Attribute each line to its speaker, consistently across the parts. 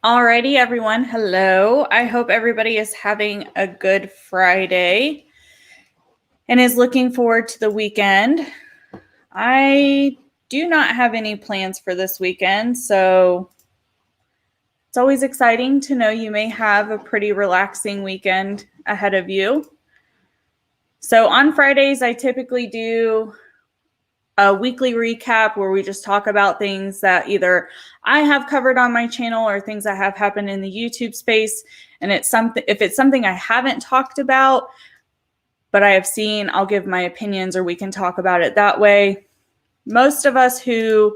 Speaker 1: Alrighty, everyone. Hello. I hope everybody is having a good Friday and is looking forward to the weekend. I do not have any plans for this weekend, so it's always exciting to know you may have a pretty relaxing weekend ahead of you. So on Fridays, I typically do a weekly recap where we just talk about things that either I have covered on my channel or things that have happened in the YouTube space. And if it's something I haven't talked about, but I have seen, I'll give my opinions or we can talk about it that way. Most of us who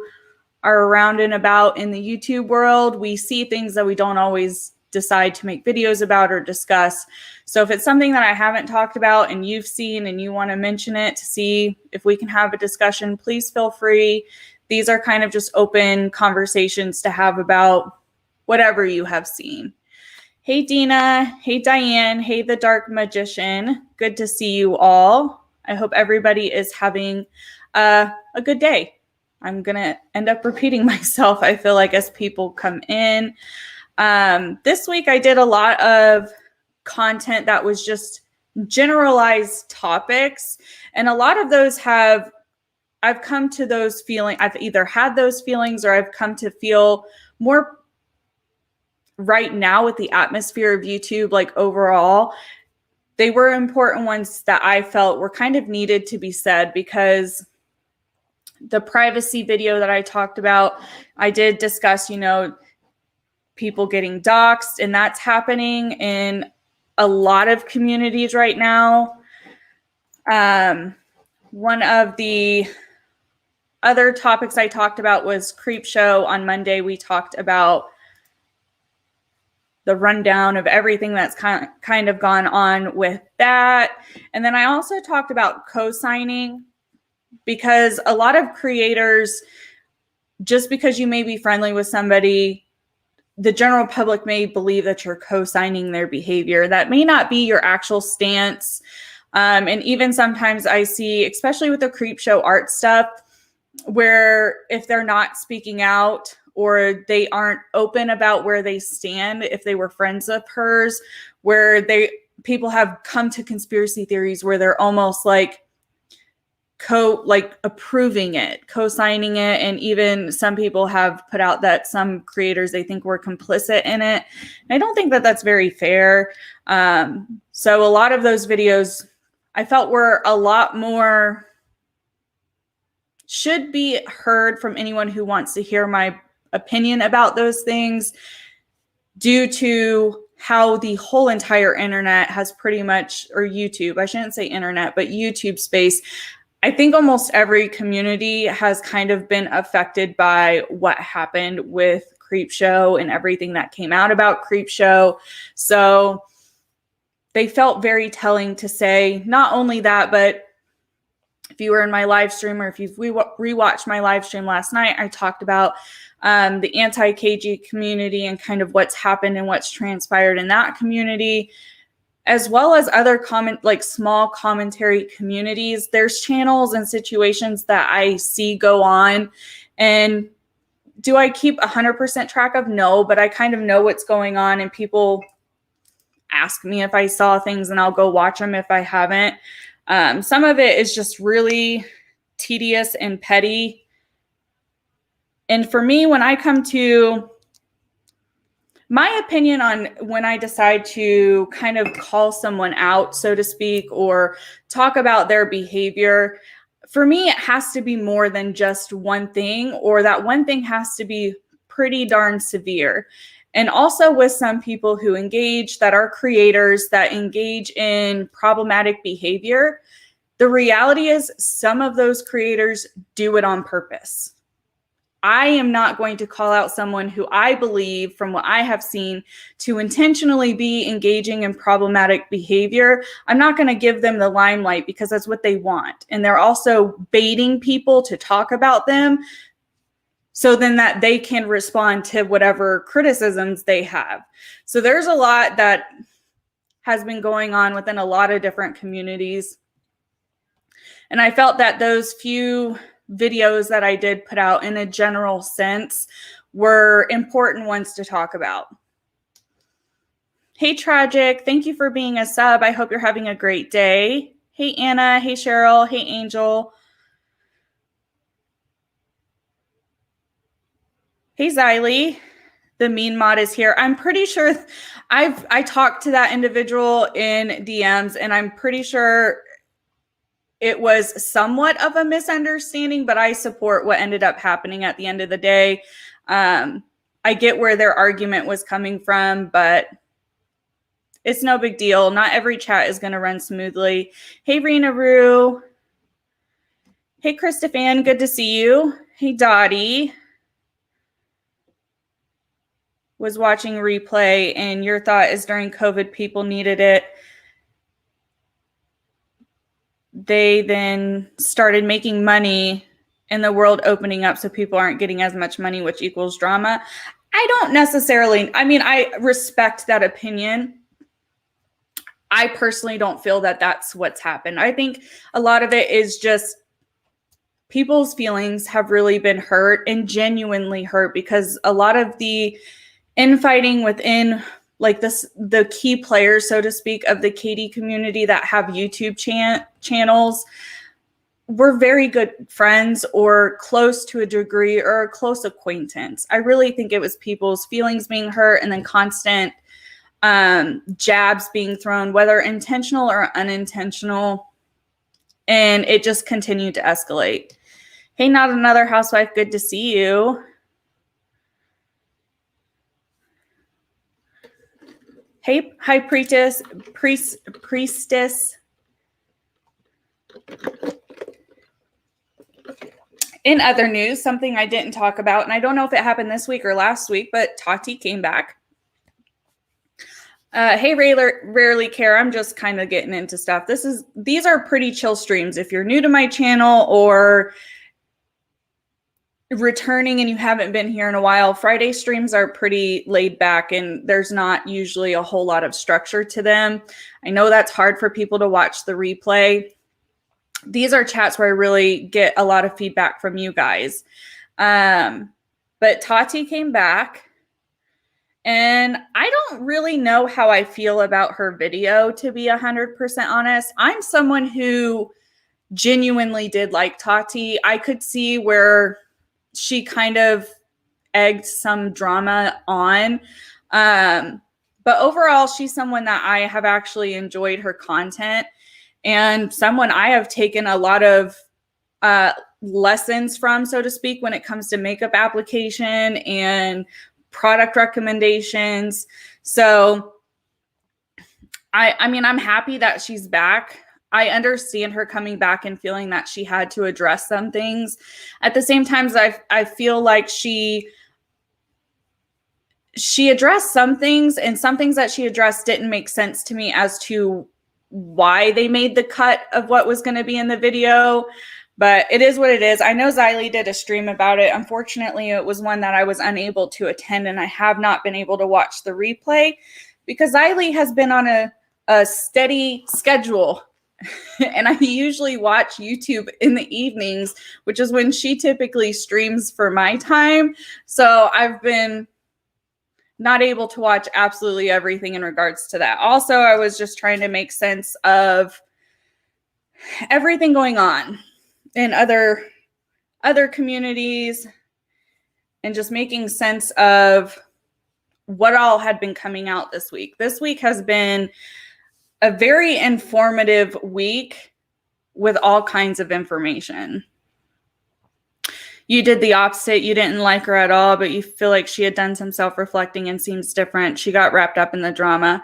Speaker 1: are around and about in the YouTube world, we see things that we don't always decide to make videos about or discuss. So if it's something that I haven't talked about and you've seen and you want to mention it to see if we can have a discussion, please feel free. These are kind of just open conversations to have about whatever you have seen. Hey, Dina. Hey, Diane. Hey, the Dark Magician. Good to see you all. I hope everybody is having a good day. I'm going to end up repeating myself, I feel like, as people come in. This week I did a lot of content that was just generalized topics. And a lot of those I've come to those feelings. I've either had those feelings or I've come to feel more right now with the atmosphere of YouTube, like overall. They were important ones that I felt were kind of needed to be said because the privacy video that I talked about, I did discuss, people getting doxxed, and that's happening in a lot of communities right now. One of the other topics I talked about was Creep Show. On Monday, we talked about the rundown of everything that's kind of gone on with that. And then I also talked about co-signing, because a lot of creators, just because you may be friendly with somebody, the general public may believe that you're co-signing their behavior. That may not be your actual stance. And even sometimes I see, especially with the Creep Show art stuff, where if they're not speaking out or they aren't open about where they stand, if they were friends of hers, where people have come to conspiracy theories where they're almost like approving it, co-signing it. And even some people have put out that some creators, they think were complicit in it. And I don't think that that's very fair. So a lot of those videos I felt were a lot more, should be heard from anyone who wants to hear my opinion about those things, due to how the whole entire internet has pretty much, or YouTube, I shouldn't say internet, but YouTube space, I think almost every community has kind of been affected by what happened with Creep Show and everything that came out about Creep Show. So they felt very telling to say not only that, but if you were in my live stream or if you've rewatched my live stream last night, I talked about the anti-KG community and kind of what's happened and what's transpired in that community, as well as other small commentary communities. There's channels and situations that I see go on, and do I keep 100% track of? No, but I kind of know what's going on, and people ask me if I saw things and I'll go watch them if I haven't. Some of it is just really tedious and petty. And for me, when I come to my opinion on when I decide to kind of call someone out, so to speak, or talk about their behavior, for me, it has to be more than just one thing, or that one thing has to be pretty darn severe. And also with some people who engage, that are creators that engage in problematic behavior, the reality is some of those creators do it on purpose. I am not going to call out someone who I believe, from what I have seen, to intentionally be engaging in problematic behavior. I'm not going to give them the limelight because that's what they want. And they're also baiting people to talk about them so then that they can respond to whatever criticisms they have. So there's a lot that has been going on within a lot of different communities. And I felt that those few videos that I did put out in a general sense were important ones to talk about. Hey, Tragic, thank you for being a sub. I hope you're having a great day. Hey, Anna. Hey, Cheryl. Hey, Angel. Hey, Xylee. The mean mod is here. I'm pretty sure I talked to that individual in DMs, and I'm pretty sure it was somewhat of a misunderstanding, but I support what ended up happening at the end of the day. I get where their argument was coming from, but it's no big deal. Not every chat is going to run smoothly. Hey, Rena Rue. Hey, Christophan. Good to see you. Hey, Dottie. Was watching replay, and your thought is during COVID, people needed it. They then started making money and the world opening up so people aren't getting as much money, which equals drama. I don't necessarily, I mean, I respect that opinion. I personally don't feel that that's what's happened. I think a lot of it is just people's feelings have really been hurt and genuinely hurt because a lot of the infighting within like the key players, so to speak, of the Katie community that have YouTube channels were very good friends or close to a degree or a close acquaintance. I really think it was people's feelings being hurt and then constant jabs being thrown, whether intentional or unintentional. And it just continued to escalate. Hey, not another housewife. Good to see you. Hey, high priestess. In other news, something I didn't talk about, and I don't know if it happened this week or last week, but Tati came back. Hey, rarely care. I'm just kind of getting into stuff. These are pretty chill streams. If you're new to my channel or returning and you haven't been here in a while, Friday streams are pretty laid back and there's not usually a whole lot of structure to them. I know that's hard for people to watch the replay. These are chats where I really get a lot of feedback from you guys. But Tati came back. And I don't really know how I feel about her video, to be 100% honest. I'm someone who genuinely did like Tati. I could see where she kind of egged some drama on. But overall, she's someone that I have actually enjoyed her content and someone I have taken a lot of lessons from, so to speak, when it comes to makeup application and product recommendations. So I mean, I'm happy that she's back. I understand her coming back and feeling that she had to address some things. At the same time, I feel like she addressed some things, and some things that she addressed didn't make sense to me as to why they made the cut of what was going to be in the video. But it is what it is. I know Xylee did a stream about it. Unfortunately, it was one that I was unable to attend, and I have not been able to watch the replay because Xylee has been on a steady schedule. And I usually watch YouTube in the evenings, which is when she typically streams for my time. So I've been not able to watch absolutely everything in regards to that. Also, I was just trying to make sense of everything going on in other communities and just making sense of what all had been coming out this week. This week has been a very informative week with all kinds of information. You did the opposite. You didn't like her at all, but you feel like she had done some self-reflecting and seems different. She got wrapped up in the drama.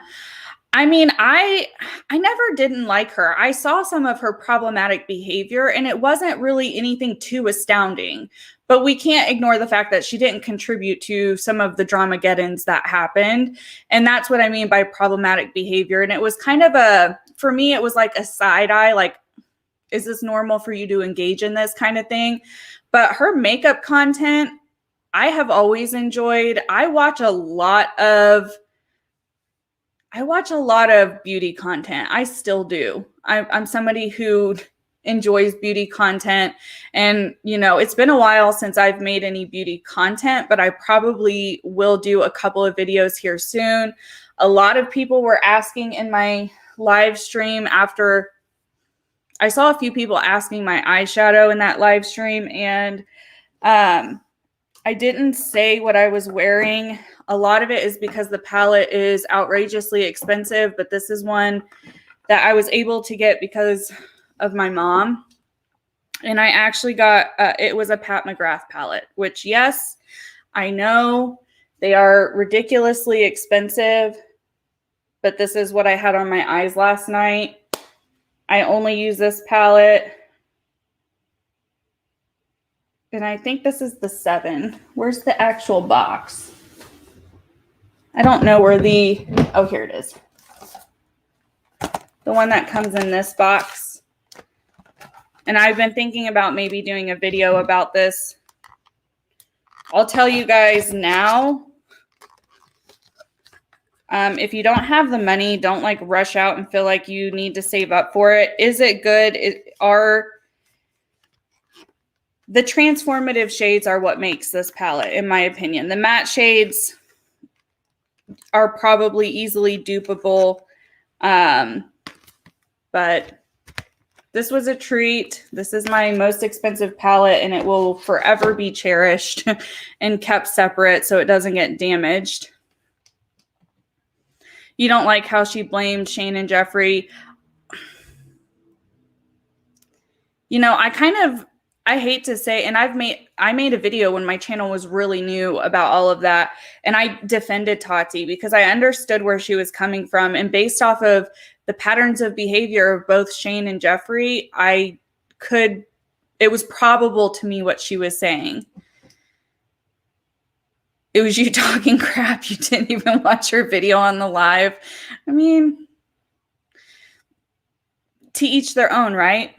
Speaker 1: I mean, I never didn't like her. I saw some of her problematic behavior, and it wasn't really anything too astounding. But we can't ignore the fact that she didn't contribute to some of the dramageddons that happened. And that's what I mean by problematic behavior. And it was kind of for me, it was like a side eye, like, is this normal for you to engage in this kind of thing? But her makeup content, I have always enjoyed. I watch a lot of beauty content. I still do. I'm somebody who enjoys beauty content. And, you know, it's been a while since I've made any beauty content, but I probably will do a couple of videos here soon. A lot of people were asking in my live stream after I saw a few people asking my eyeshadow in that live stream, and I didn't say what I was wearing. A lot of it is because the palette is outrageously expensive, but this is one that I was able to get because of my mom. And I actually got, it was a Pat McGrath palette, which, yes, I know they are ridiculously expensive, but this is what I had on my eyes last night. I only use this palette. And I think this is the 7. Where's the actual box? I don't know where the, oh, here it is. The one that comes in this box. And I've been thinking about maybe doing a video about this. I'll tell you guys now. If you don't have the money, don't like rush out and feel like you need to save up for it. Is it good? The transformative shades are what makes this palette, in my opinion. The matte shades are probably easily dupable. But this was a treat. This is my most expensive palette, and it will forever be cherished and kept separate so it doesn't get damaged. You don't like how she blamed Shane and Jeffree. You know, I hate to say, and I made a video when my channel was really new about all of that, and I defended Tati because I understood where she was coming from, and based off of the patterns of behavior of both Shane and Jeffree, it was probable to me what she was saying. It was you talking crap. You didn't even watch her video on the live. I mean, to each their own, right?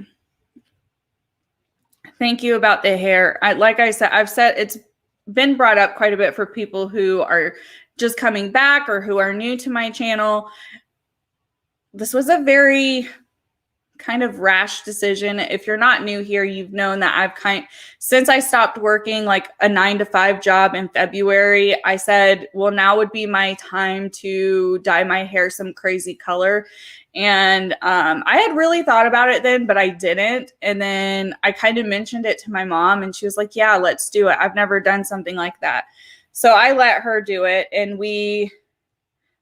Speaker 1: Thank you about the hair. Like I said, I've said it's been brought up quite a bit for people who are just coming back or who are new to my channel. This was a very kind of rash decision. If you're not new here, you've known that since I stopped working like a 9-to-5 job in February, I said, well, now would be my time to dye my hair some crazy color. And I had really thought about it then, but I didn't. And then I kind of mentioned it to my mom, and she was like, yeah, let's do it. I've never done something like that. So I let her do it, and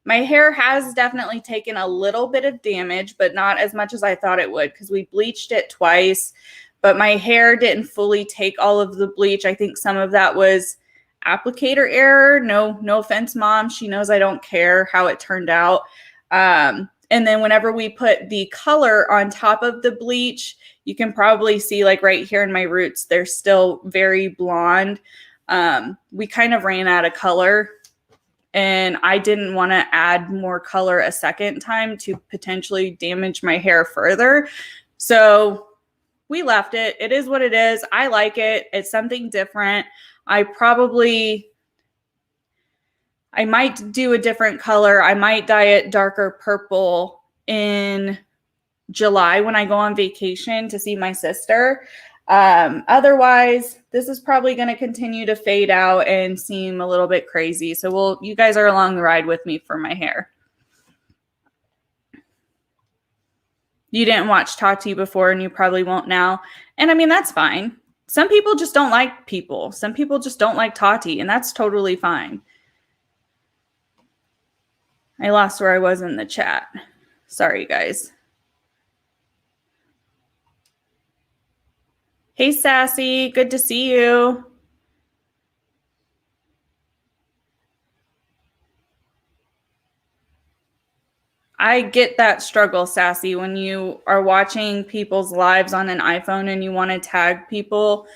Speaker 1: my hair has definitely taken a little bit of damage, but not as much as I thought it would, because we bleached it twice, but my hair didn't fully take all of the bleach. I think some of that was applicator error. No offense, Mom. She knows I don't care how it turned out. And then whenever we put the color on top of the bleach, you can probably see like right here in my roots, they're still very blonde. We kind of ran out of color, and I didn't want to add more color a second time to potentially damage my hair further. So we left it. It is what it is. I like it. It's something different. I might do a different color. I might dye it darker purple in July when I go on vacation to see my sister. Otherwise, this is probably going to continue to fade out and seem a little bit crazy. So you guys are along the ride with me for my hair. You didn't watch Tati before, and you probably won't now. And I mean, that's fine. Some people just don't like people. Some people just don't like Tati, and that's totally fine. I lost where I was in the chat. Sorry, guys. Hey, Sassy. Good to see you. I get that struggle, Sassy, when you are watching people's lives on an iPhone and you want to tag people.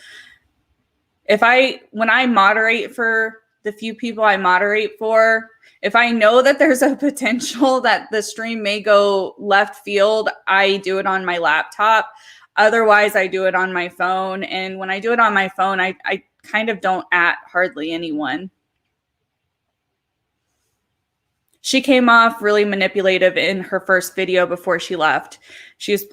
Speaker 1: When I moderate for the few people I moderate for, if I know that there's a potential that the stream may go left field, I do it on my laptop. Otherwise, I do it on my phone. And when I do it on my phone, I kind of don't at hardly anyone. She came off really manipulative in her first video before she left. She was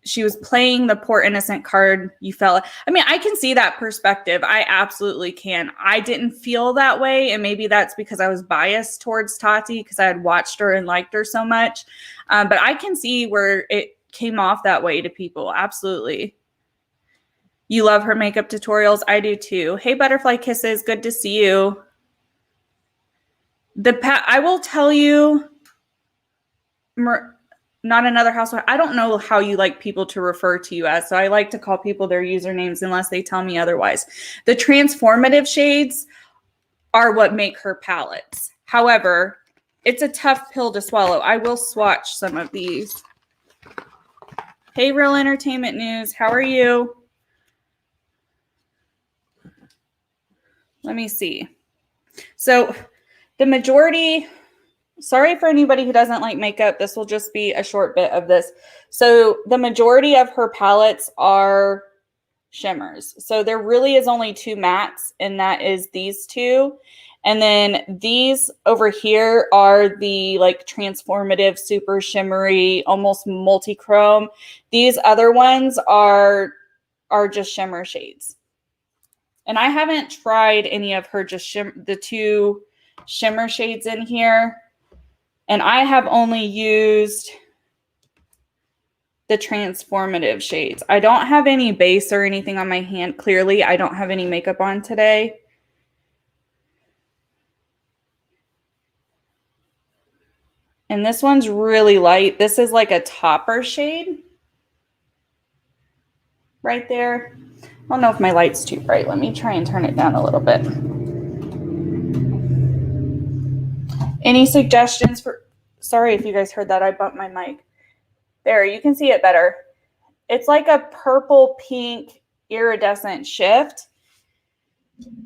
Speaker 1: she was playing the poor innocent card. You felt, I mean, I can see that perspective. I absolutely can. I didn't feel that way. And maybe that's because I was biased towards Tati because I had watched her and liked her so much. But I can see where it came off that way to people. Absolutely. You love her makeup tutorials. I do too. Hey, Butterfly Kisses. Good to see you. I will tell you, not another housewife. I don't know how you like people to refer to you as, so I like to call people their usernames unless they tell me otherwise. The transformative shades are what make her palettes. However, it's a tough pill to swallow. I will swatch some of these. Hey, Real Entertainment News. How are you? Let me see. So the majority... Sorry for anybody who doesn't like makeup. This will just be a short bit of this. So the majority of her palettes are shimmers. So there really is only 2 mattes, and that is these 2. And then these over here are the like transformative, super shimmery, almost multi-chrome. These other ones are just shimmer shades. And I haven't tried any of her just the 2 shimmer shades in here. And I have only used the transformative shades. I don't have any base or anything on my hand. Clearly, I don't have any makeup on today. And this one's really light. This is like a topper shade right there. I don't know if my light's too bright. Let me try and turn it down a little bit. Any suggestions for... Sorry if you guys heard that. I bumped my mic. There, you can see it better. It's like a purple pink iridescent shift.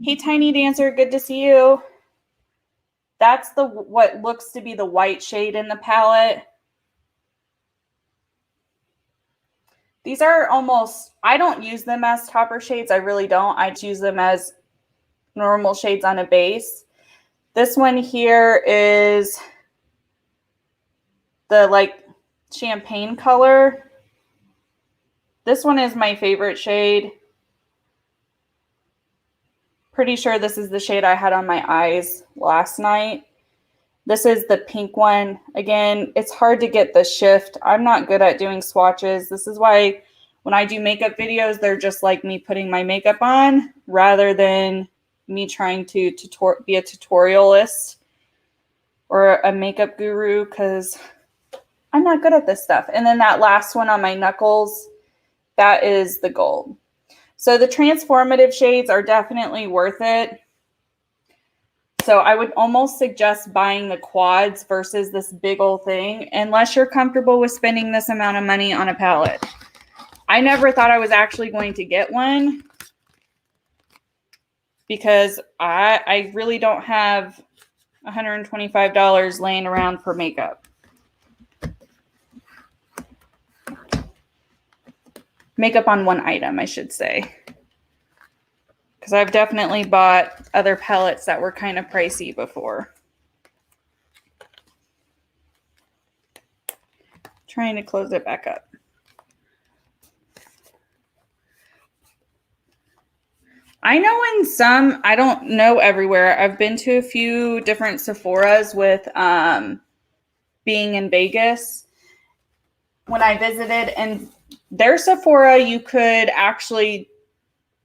Speaker 1: Hey, Tiny Dancer, good to see you. That's what looks to be the white shade in the palette. These are almost, I don't use them as topper shades. I really don't. I use them as normal shades on a base. This one here is the like champagne color. This one is my favorite shade. Pretty sure this is the shade I had on my eyes last night. This is the pink one. Again, it's hard to get the shift. I'm not good at doing swatches. This is why when I do makeup videos, they're just like me putting my makeup on rather than me trying to be a tutorialist or a makeup guru, because I'm not good at this stuff. And then that last one on my knuckles, that is the gold. So the transformative shades are definitely worth it. So I would almost suggest buying the quads versus this big old thing, unless you're comfortable with spending this amount of money on a palette. I never thought I was actually going to get one because I really don't have $125 laying around for makeup. Makeup on one item, I should say. Because I've definitely bought other palettes that were kind of pricey before. Trying to close it back up. I know in some, I don't know everywhere. I've been to a few different Sephoras with being in Vegas when I visited, and their Sephora, you could actually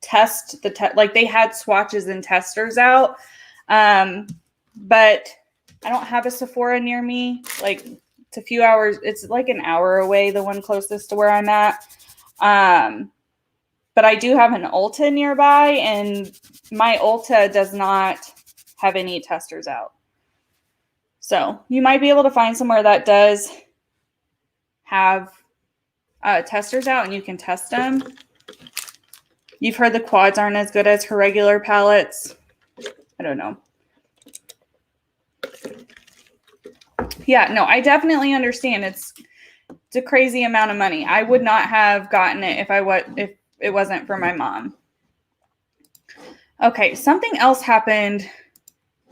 Speaker 1: test like they had swatches and testers out. But I don't have a Sephora near me. Like it's a few hours. It's like an hour away, the one closest to where I'm at. But I do have an Ulta nearby, and my Ulta does not have any testers out. So you might be able to find somewhere that does have testers out and you can test them. You've heard the quads aren't as good as her regular palettes. I don't know. Yeah, no, I definitely understand. It's a crazy amount of money. I would not have gotten it if it wasn't for my mom. Okay, something else happened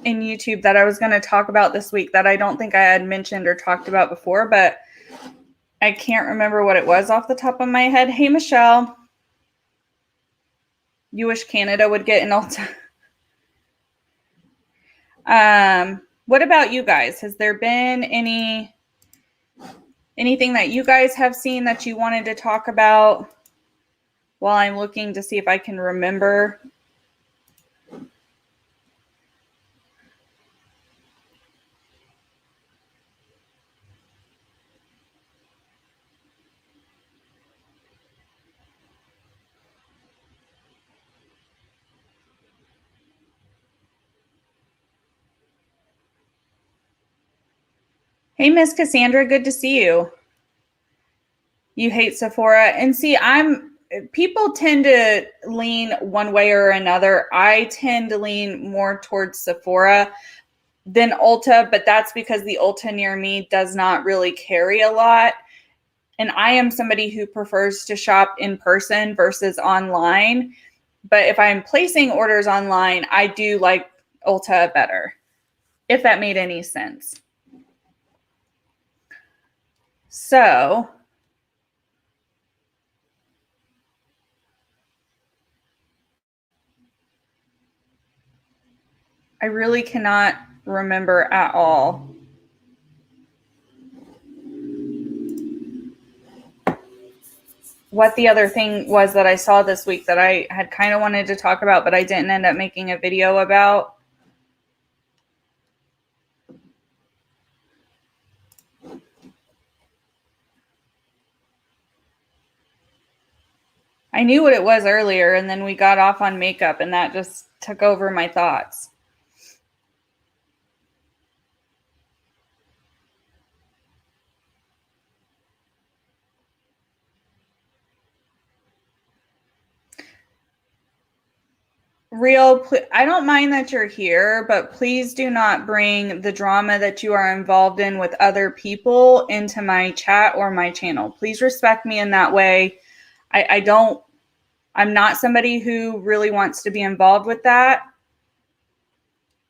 Speaker 1: in YouTube that I was going to talk about this week that I don't think I had mentioned or talked about before, but I can't remember what it was off the top of my head. Hey, Michelle. You wish Canada would get an Ulta. What about you guys? Has there been anything that you guys have seen that you wanted to talk about while I'm looking to see if I can remember? Hey, Miss Cassandra, good to see you. You hate Sephora. And see, people tend to lean one way or another. I tend to lean more towards Sephora than Ulta, but that's because the Ulta near me does not really carry a lot. And I am somebody who prefers to shop in person versus online. But if I'm placing orders online, I do like Ulta better, if that made any sense. So I really cannot remember at all. What the other thing was that I saw this week that I had kind of wanted to talk about, but I didn't end up making a video about. I knew what it was earlier, and then we got off on makeup, and that just took over my thoughts. I don't mind that you're here, but please do not bring the drama that you are involved in with other people into my chat or my channel. Please respect me in that way. I'm not somebody who really wants to be involved with that.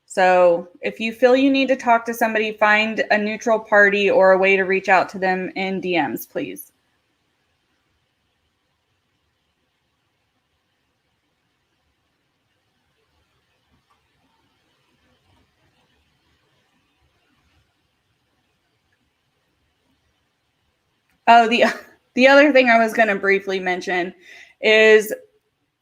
Speaker 1: So if you feel you need to talk to somebody, find a neutral party or a way to reach out to them in DMs, please. Oh, the other thing I was going to briefly mention is,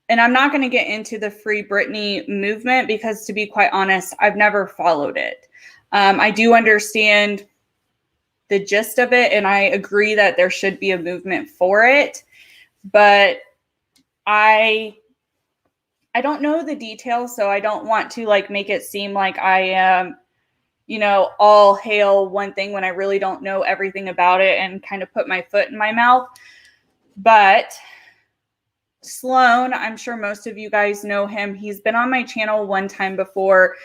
Speaker 1: and I'm not going to get into the Free Britney movement because, to be quite honest, I've never followed it. I do understand the gist of it, and I agree that there should be a movement for it, but I don't know the details, so I don't want to make it seem like I am, all hail one thing when I really don't know everything about it and kind of put my foot in my mouth. But Sloan, I'm sure most of you guys know him. He's been on my channel one time before.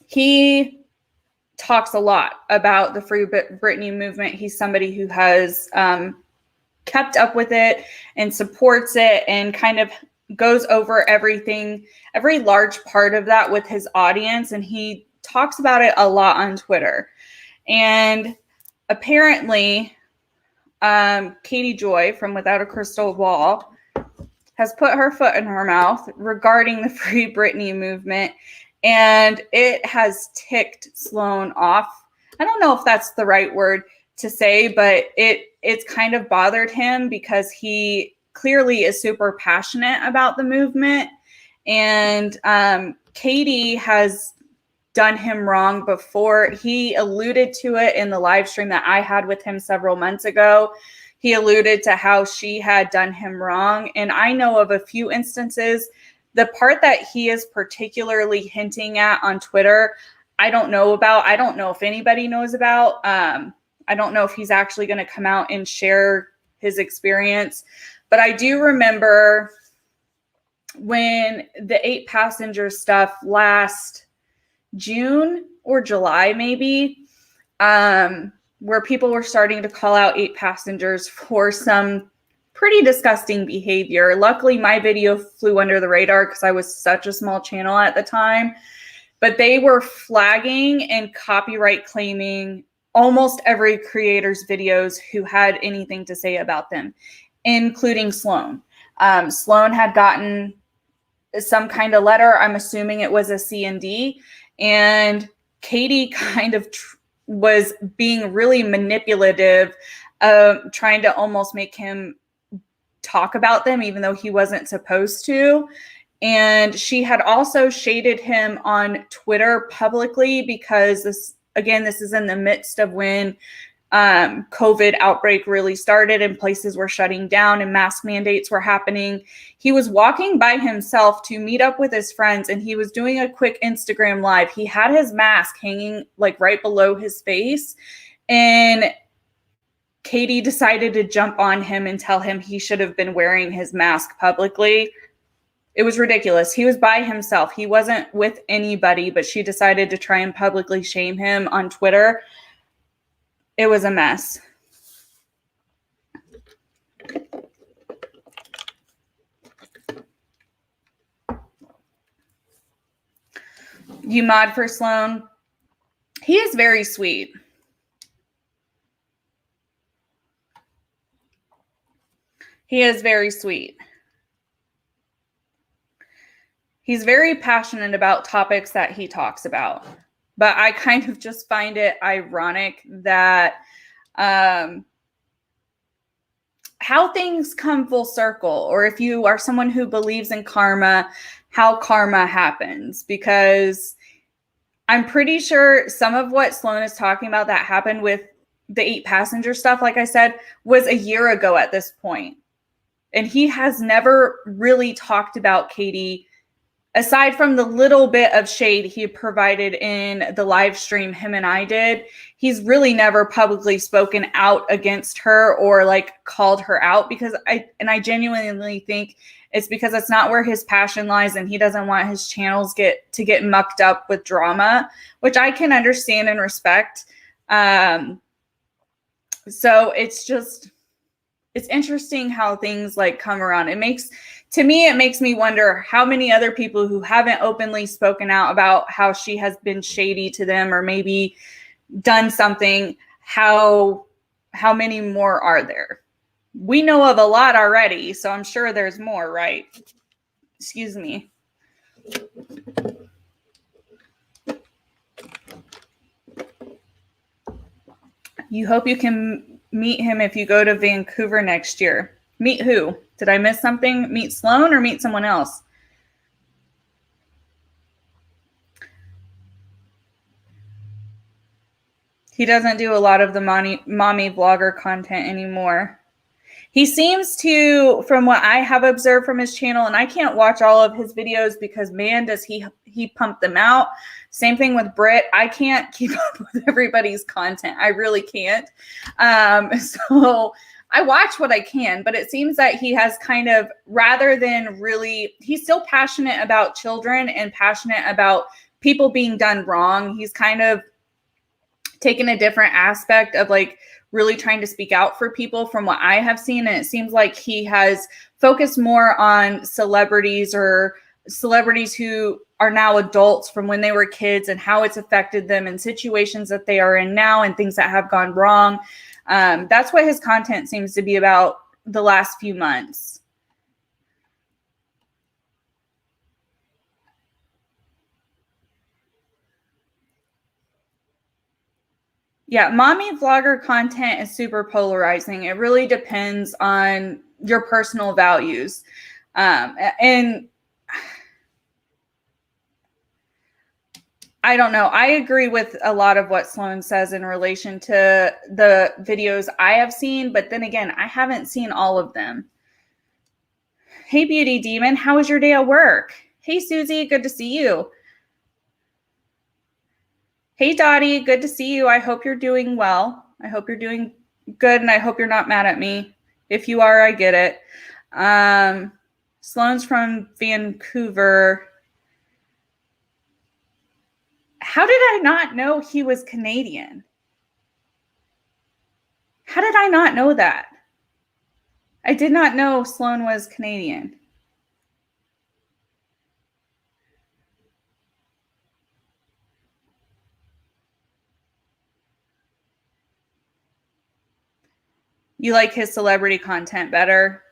Speaker 1: He talks a lot about the Free Britney movement. He's somebody who has kept up with it and supports it and kind of goes over everything, every large part of that with his audience. And he talks about it a lot on Twitter. And apparently, Katie Joy from Without a Crystal Ball has put her foot in her mouth regarding the Free Britney movement. And it has ticked Sloan off. I don't know if that's the right word to say, but it's kind of bothered him because he clearly is super passionate about the movement. And Katie has done him wrong before. He alluded to it in the live stream that I had with him several months ago. He alluded to how she had done him wrong. And I know of a few instances. The part that he is particularly hinting at on Twitter, I don't know about. I don't know if anybody knows about. I don't know if he's actually going to come out and share his experience. But I do remember when the 8 passenger stuff last June or July, maybe, where people were starting to call out 8 passengers for some pretty disgusting behavior. Luckily, my video flew under the radar because I was such a small channel at the time. But they were flagging and copyright claiming 8 almost every creator's videos who had anything to say about them, including Sloan. Sloan had gotten some kind of letter. I'm assuming it was a C&D, and Katie kind of was being really manipulative, trying to almost make him talk about them, even though he wasn't supposed to. And she had also shaded him on Twitter publicly because this is in the midst of when COVID outbreak really started and places were shutting down and mask mandates were happening. He was walking by himself to meet up with his friends, and he was doing a quick Instagram live. He had his mask hanging like right below his face, and Katie decided to jump on him and tell him he should have been wearing his mask publicly. It was ridiculous. He was by himself. He wasn't with anybody, but she decided to try and publicly shame him on Twitter. It was a mess. You mod for Sloan? He is very sweet. He is very sweet. He's very passionate about topics that he talks about. But I kind of just find it ironic that how things come full circle, or if you are someone who believes in karma, how karma happens. Because I'm pretty sure some of what Sloan is talking about that happened with the 8 passenger stuff, like I said, was a year ago at this point. And he has never really talked about Katie, aside from the little bit of shade he provided in the live stream him and I did. He's really never publicly spoken out against her or like called her out, because I genuinely think it's because it's not where his passion lies, and he doesn't want his channels to get mucked up with drama, which I can understand and respect. So it's interesting how things like come around. It makes me wonder how many other people who haven't openly spoken out about how she has been shady to them or maybe done something, how many more are there? We know of a lot already, so I'm sure there's more, right? Excuse me. You hope you can meet him if you go to Vancouver next year. Meet who? Did I miss something? Meet Sloan or meet someone else? He doesn't do a lot of the mommy vlogger content anymore. He seems to, from what I have observed from his channel, and I can't watch all of his videos because, man, does he pump them out. Same thing with Britt. I can't keep up with everybody's content. I really can't. So I watch what I can, but it seems that he has kind of, rather than really, he's still passionate about children and passionate about people being done wrong. He's kind of taken a different aspect of like really trying to speak out for people from what I have seen. And it seems like he has focused more on celebrities or celebrities who are now adults from when they were kids and how it's affected them in situations that they are in now and things that have gone wrong. That's what his content seems to be about the last few months. Yeah, mommy vlogger content is super polarizing. It really depends on your personal values. And I don't know. I agree with a lot of what Sloan says in relation to the videos I have seen, but then again, I haven't seen all of them. Hey, Beauty Demon, how was your day at work? Hey, Susie, good to see you. Hey, Dottie, good to see you. I hope you're doing well. I hope you're doing good, and I hope you're not mad at me. If you are, I get it. Sloan's from Vancouver. How did I not know he was Canadian? How did I not know that? I did not know Sloan was Canadian. You like his celebrity content better?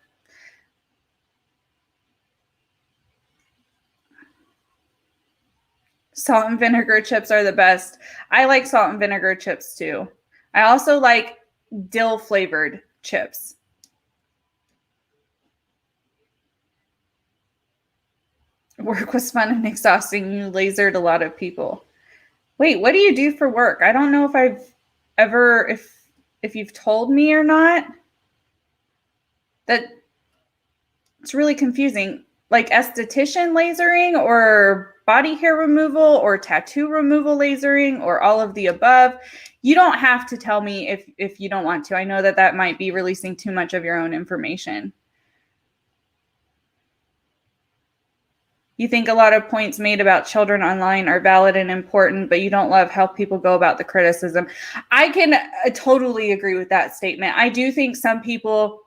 Speaker 1: Salt and vinegar chips are the best. I like salt and vinegar chips too. I also like dill flavored chips. Work was fun and exhausting. You lasered a lot of people. Wait, what do you do for work? I don't know if I've ever, if you've told me or not. That it's really confusing. Like esthetician lasering or body hair removal or tattoo removal lasering or all of the above. You don't have to tell me if you don't want to. I know that that might be releasing too much of your own information. You think a lot of points made about children online are valid and important, but you don't love how people go about the criticism. I can totally agree with that statement. I do think some people,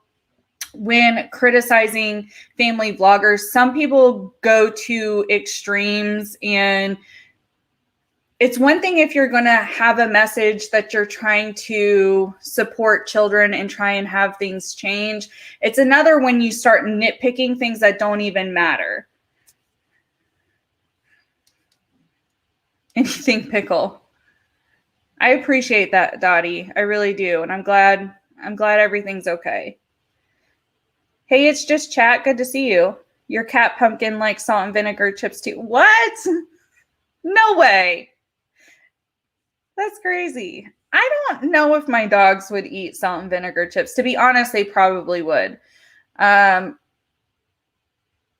Speaker 1: when criticizing family vloggers, some people go to extremes, and it's one thing if you're going to have a message that you're trying to support children and try and have things change. It's another when you start nitpicking things that don't even matter. Anything pickle. I appreciate that, Dottie. I really do. And I'm glad everything's okay. Hey, it's just chat. Good to see you. Your cat pumpkin likes salt and vinegar chips too. What? No way. That's crazy. I don't know if my dogs would eat salt and vinegar chips. To be honest, they probably would.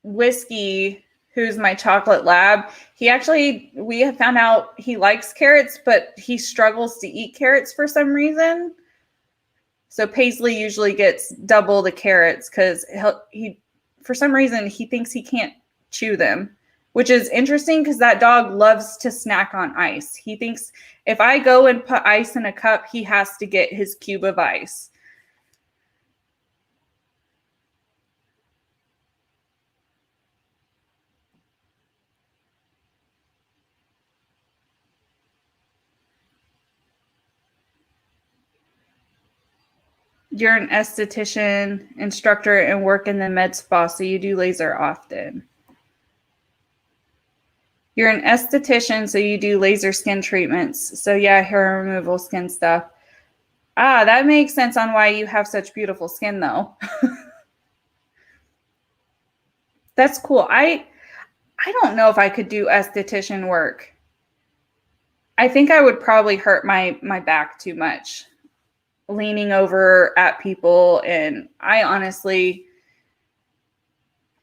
Speaker 1: Whiskey, who's my chocolate lab, we have found out he likes carrots, but he struggles to eat carrots for some reason. So Paisley usually gets double the carrots because he for some reason he thinks he can't chew them, which is interesting because that dog loves to snack on ice. He thinks if I go and put ice in a cup, he has to get his cube of ice. You're an esthetician instructor and work in the med spa, so you do laser often. You're an esthetician, so you do laser skin treatments. So yeah, hair removal, skin stuff. Ah, that makes sense on why you have such beautiful skin, though. That's cool. I don't know if I could do esthetician work. I think I would probably hurt my back too much, leaning over at people. And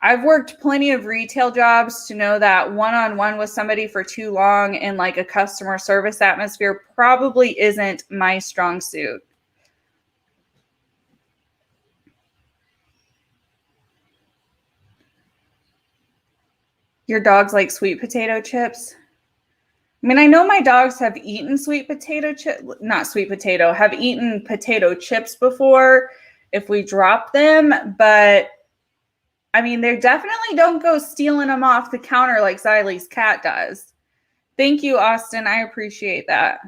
Speaker 1: I've worked plenty of retail jobs to know that one-on-one with somebody for too long in like a customer service atmosphere probably isn't my strong suit. Your dogs like sweet potato chips? I mean, I know my dogs have eaten have eaten potato chips before if we drop them, but I mean, they definitely don't go stealing them off the counter like Xylie's cat does. Thank you, Austin. I appreciate that.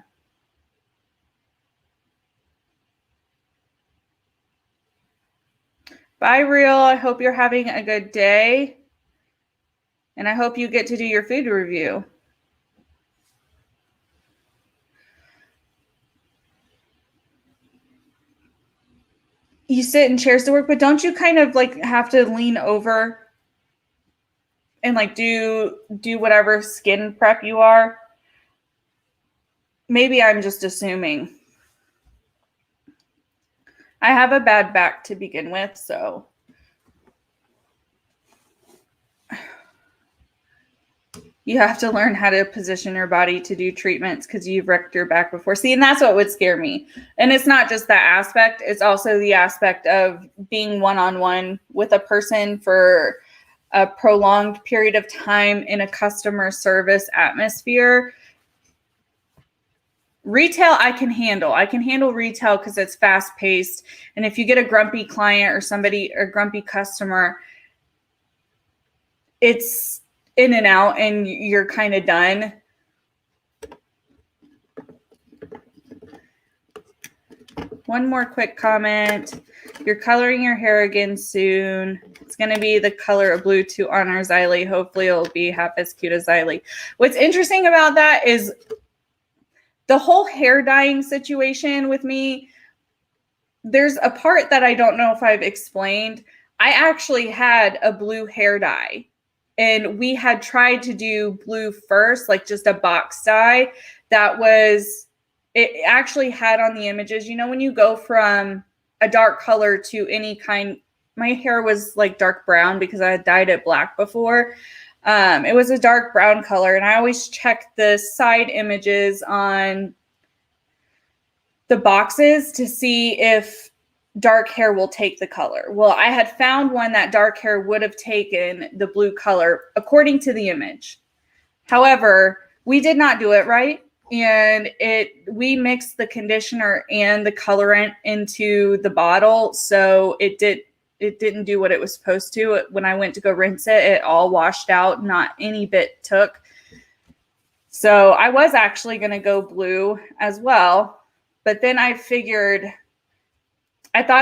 Speaker 1: Bye, Real. I hope you're having a good day. And I hope you get to do your food review. You sit in chairs to work, but don't you kind of like have to lean over and like do whatever skin prep you are? Maybe I'm just assuming. I have a bad back to begin with, so you have to learn how to position your body to do treatments because you've wrecked your back before. See, and that's what would scare me. And it's not just that aspect. It's also the aspect of being one-on-one with a person for a prolonged period of time in a customer service atmosphere. Retail, I can handle. I can handle retail because it's fast-paced. And if you get a grumpy client or grumpy customer, it's in and out and you're kind of done. one more quick comment. You're coloring your hair again soon. It's going to be the color of blue to honor Xylee. Hopefully it'll be half as cute as Xylee. What's interesting about that is the whole hair dyeing situation with me. There's a part that I don't know if I've explained. I actually had a blue hair dye, and we had tried to do blue first, like just a box dye. That was, it actually had on the images, you know, when you go from a dark color to any kind, my hair was like dark brown because I had dyed it black before. It was a dark brown color, and I always check the side images on the boxes to see if dark hair will take the color. Well, I had found one that dark hair would have taken the blue color according to the image. However, we did not do it right, and we mixed the conditioner and the colorant into the bottle, so it didn't do what it was supposed to. When I went to go rinse it, it all washed out, not any bit took. So I was actually going to go blue as well, but then I thought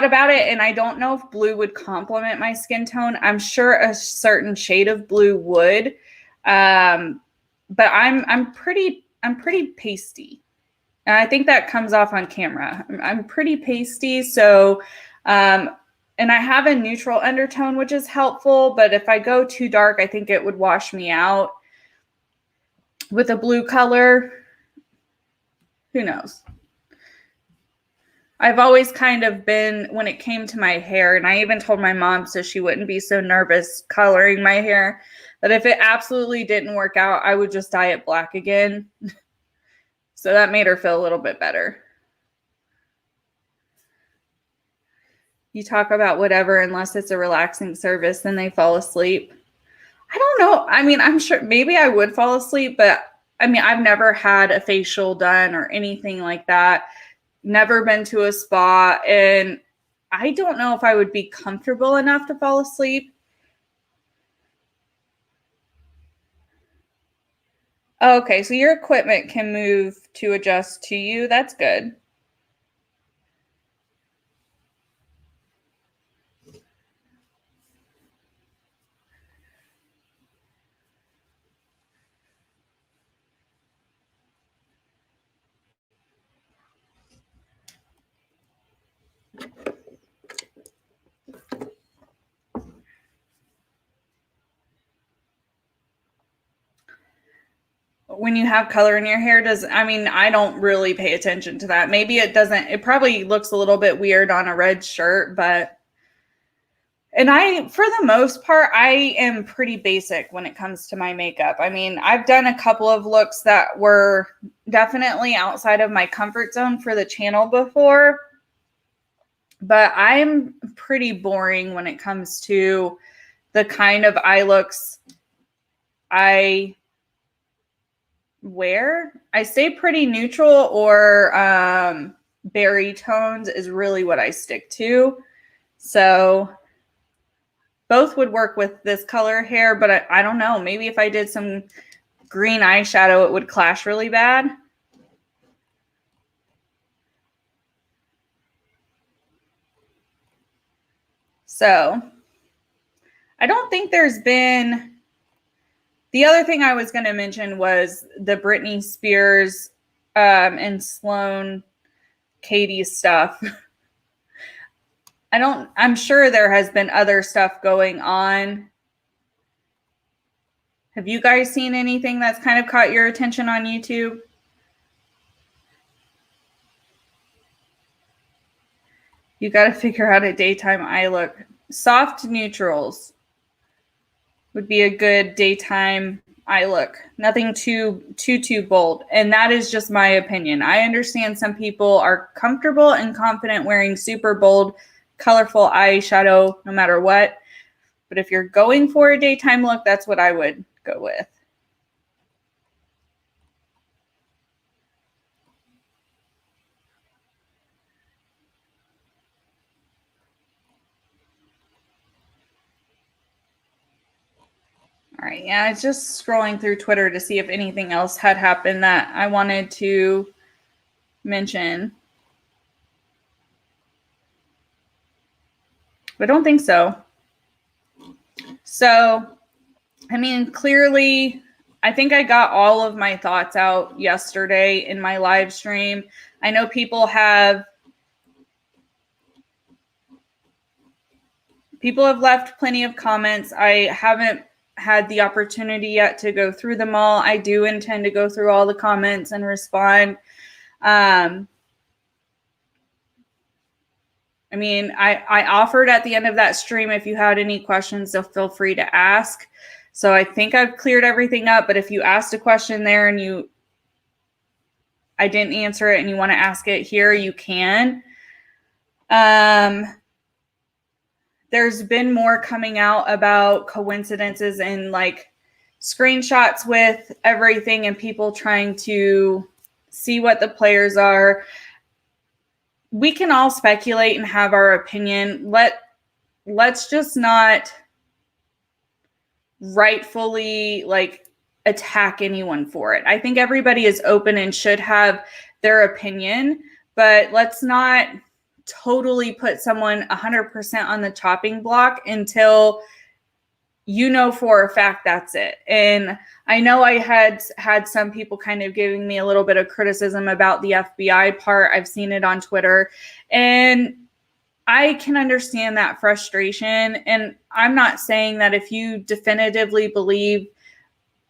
Speaker 1: about it, and I don't know if blue would complement my skin tone. I'm sure a certain shade of blue would, but I'm pretty pasty, and I think that comes off on camera. I'm pretty pasty, so and I have a neutral undertone, which is helpful. But if I go too dark, I think it would wash me out. With a blue color, who knows? I've always kind of been, when it came to my hair, and I even told my mom so she wouldn't be so nervous coloring my hair, that if it absolutely didn't work out, I would just dye it black again. So that made her feel a little bit better. You talk about whatever, unless it's a relaxing service, then they fall asleep. I don't know. I mean, I'm sure maybe I would fall asleep, but I mean, I've never had a facial done or anything like that. Never been to a spa, and I don't know if I would be comfortable enough to fall asleep. Okay, so your equipment can move to adjust to you. That's good. When you have color in your hair, I don't really pay attention to that. Maybe it doesn't, it probably looks a little bit weird on a red shirt, but, and for the most part, I am pretty basic when it comes to my makeup. I mean, I've done a couple of looks that were definitely outside of my comfort zone for the channel before, but I'm pretty boring when it comes to the kind of eye looks I wear. I stay pretty neutral, or berry tones is really what I stick to. So both would work with this color hair, but I don't know. Maybe if I did some green eyeshadow, it would clash really bad. So I don't think there's been. The other thing I was going to mention was the Britney Spears and Sloan Katie stuff. I'm sure there has been other stuff going on. Have you guys seen anything that's kind of caught your attention on YouTube? You got to figure out a daytime eye look. Soft neutrals would be a good daytime eye look. Nothing too bold. And that is just my opinion. I understand some people are comfortable and confident wearing super bold, colorful eyeshadow no matter what. But if you're going for a daytime look, that's what I would go with. All right, yeah, I was just scrolling through Twitter to see if anything else had happened that I wanted to mention. I don't think so. So, I mean, clearly, I think I got all of my thoughts out yesterday in my live stream. I know people have left plenty of comments. I haven't had the opportunity yet to go through them all. I do intend to go through all the comments and respond. I mean, I offered at the end of that stream, if you had any questions, so feel free to ask. So I think I've cleared everything up, but if you asked a question there and I didn't answer it and you want to ask it here, you can. There's been more coming out about coincidences and like screenshots with everything and people trying to see what the players are. We can all speculate and have our opinion. Let's just not rightfully like attack anyone for it. I think everybody is open and should have their opinion, but let's not totally put someone 100% on the chopping block until you know for a fact that's it. And I know I had some people kind of giving me a little bit of criticism about the FBI part. I've seen it on Twitter, and I can understand that frustration. And I'm not saying that if you definitively believe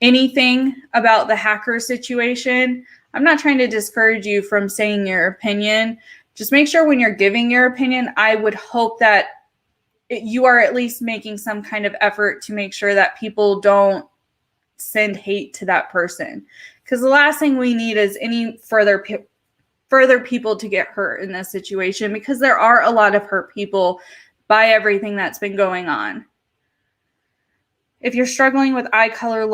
Speaker 1: anything about the hacker situation, I'm not trying to discourage you from saying your opinion. Just make sure when you're giving your opinion, I would hope that you are at least making some kind of effort to make sure that people don't send hate to that person. Because the last thing we need is any further people to get hurt in this situation, because there are a lot of hurt people by everything that's been going on. If you're struggling with eye color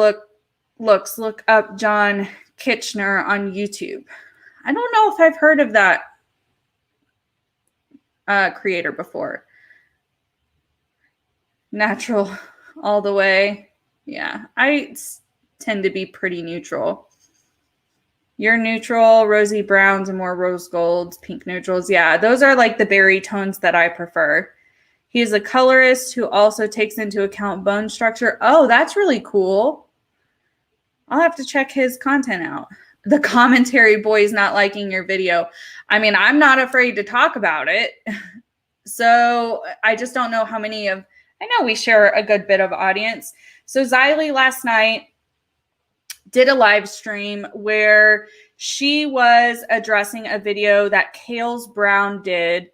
Speaker 1: looks, look up John Kitchener on YouTube. I don't know if I've heard of that creator before. Natural all the way. Yeah, I tend to be pretty neutral. You're neutral, rosy browns, and more rose golds, pink neutrals. Yeah, those are like the berry tones that I prefer. He is a colorist who also takes into account bone structure. Oh, that's really cool. I'll have to check his content out. The commentary boy's not liking your video. I mean, I'm not afraid to talk about it. So I just don't know how many of, I know we share a good bit of audience. So Xylee last night did a live stream where she was addressing a video that Kales Brown did.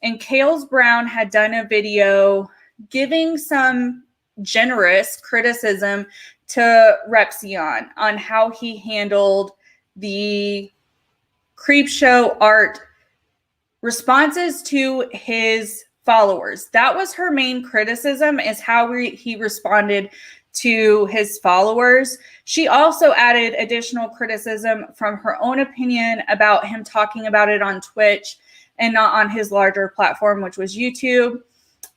Speaker 1: And Kales Brown had done a video giving some generous criticism to Repsion on how he handled the Creepshow art responses to his followers. That was her main criticism, is how he responded to his followers. She also added additional criticism from her own opinion about him talking about it on Twitch and not on his larger platform, which was YouTube.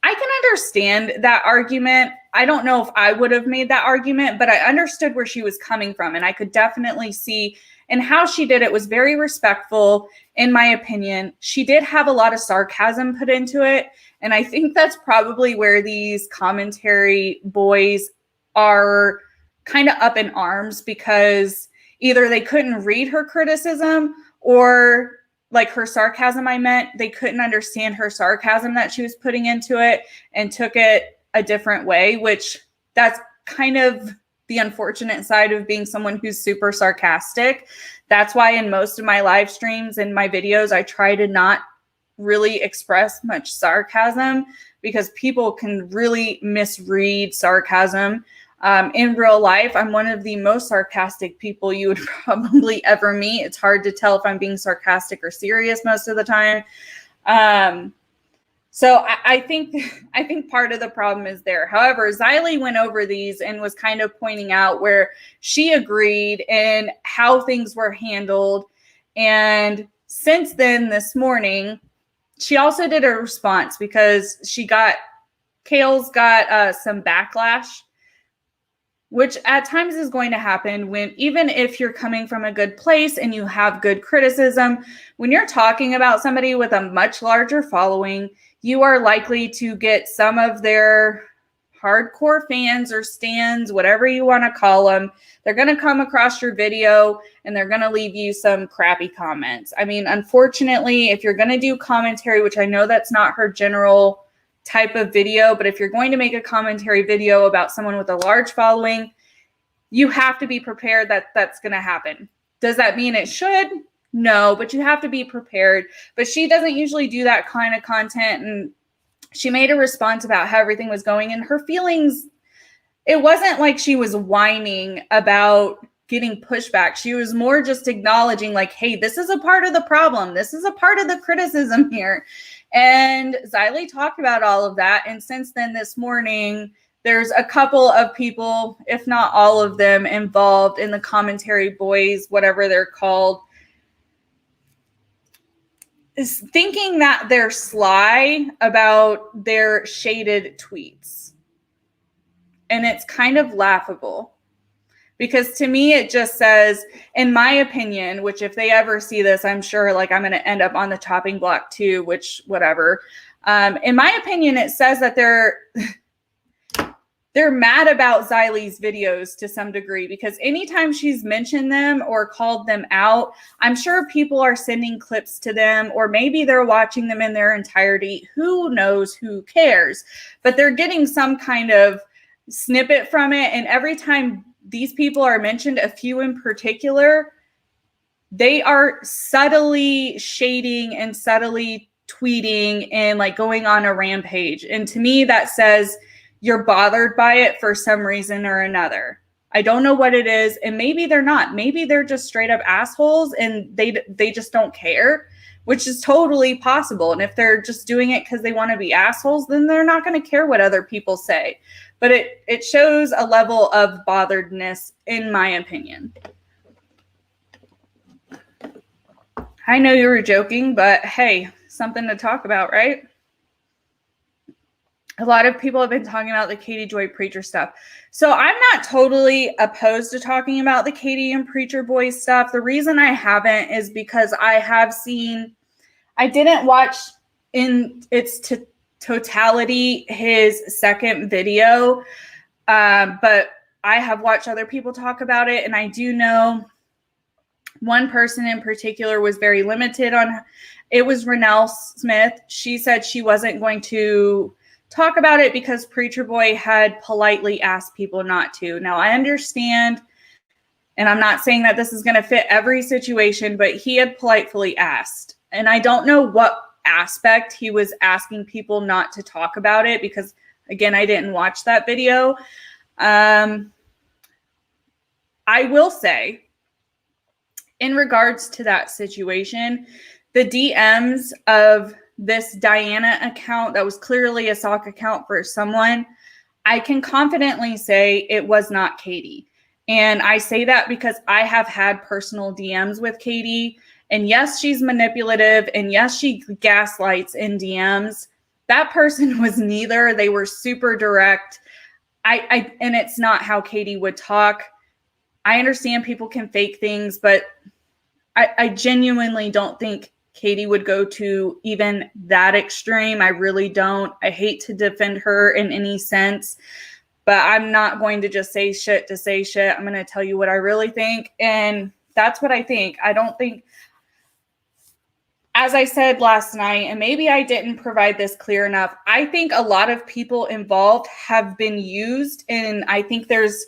Speaker 1: I can understand that argument. I don't know if I would have made that argument, but I understood where she was coming from, and I could definitely see, and how she did it was very respectful, in my opinion. She did have a lot of sarcasm put into it, and I think that's probably where these commentary boys are kind of up in arms, because either they couldn't read her criticism, or like her sarcasm, I meant they couldn't understand her sarcasm that she was putting into it and took it a different way, which that's kind of the unfortunate side of being someone who's super sarcastic. That's why in most of my live streams and my videos, I try to not really express much sarcasm, because people can really misread sarcasm. In real life, I'm one of the most sarcastic people you would probably ever meet. It's hard to tell if I'm being sarcastic or serious most of the time. So I think part of the problem is there. However, Xylee went over these and was kind of pointing out where she agreed and how things were handled. And since then, this morning, she also did a response, because Kales got some backlash which at times is going to happen when, even if you're coming from a good place and you have good criticism, when you're talking about somebody with a much larger following, you are likely to get some of their hardcore fans or stans, whatever you want to call them. They're going to come across your video and they're going to leave you some crappy comments. I mean, unfortunately, if you're going to do commentary, which I know that's not her general type of video, but if you're going to make a commentary video about someone with a large following, you have to be prepared that that's going to happen. Does that mean it should? No, but you have to be prepared. But she doesn't usually do that kind of content, and she made a response about how everything was going, and her feelings, it wasn't like she was whining about getting pushback. She was more just acknowledging like, hey, this is a part of the problem. This is a part of the criticism here. And Xylee talked about all of that. And since then, this morning, there's a couple of people, if not all of them, involved in the commentary boys, whatever they're called, is thinking that they're sly about their shaded tweets. And it's kind of laughable. Because to me, it just says, in my opinion, which if they ever see this, I'm sure like I'm going to end up on the chopping block too, which whatever. In my opinion, it says that they're mad about Xylee's videos to some degree, because anytime she's mentioned them or called them out, I'm sure people are sending clips to them, or maybe they're watching them in their entirety. Who knows? Who cares? But they're getting some kind of snippet from it. And every time these people are mentioned, a few in particular, they are subtly shading and subtly tweeting and like going on a rampage. And to me, that says you're bothered by it for some reason or another. I don't know what it is. And maybe they're not. Maybe they're just straight up assholes and they just don't care, which is totally possible. And if they're just doing it because they want to be assholes, then they're not going to care what other people say. But it shows a level of botheredness, in my opinion. I know you were joking, but hey, something to talk about, right? A lot of people have been talking about the Katie Joy Preacher stuff. So I'm not totally opposed to talking about the Katie and Preacher Boy stuff. The reason I haven't is because I didn't watch in its totality his second video, but I have watched other people talk about it, and I do know one person in particular was very limited on it. Was Renelle Smith. She said she wasn't going to talk about it because Preacher Boy had politely asked people not to. Now, I understand, and I'm not saying that this is going to fit every situation, but he had politely asked, and I don't know what aspect he was asking people not to talk about it, because again, I didn't watch that video. I will say, in regards to that situation, the DMs of this Diana account that was clearly a sock account for someone, I can confidently say it was not Katie. And I say that because I have had personal DMs with Katie. And yes, she's manipulative. And yes, she gaslights in DMs. That person was neither. They were super direct. And it's not how Katie would talk. I understand people can fake things, but I genuinely don't think Katie would go to even that extreme. I really don't. I hate to defend her in any sense, but I'm not going to just say shit to say shit. I'm going to tell you what I really think. And that's what I think. I don't think, as I said last night, and maybe I didn't provide this clear enough, I think a lot of people involved have been used, and I think there's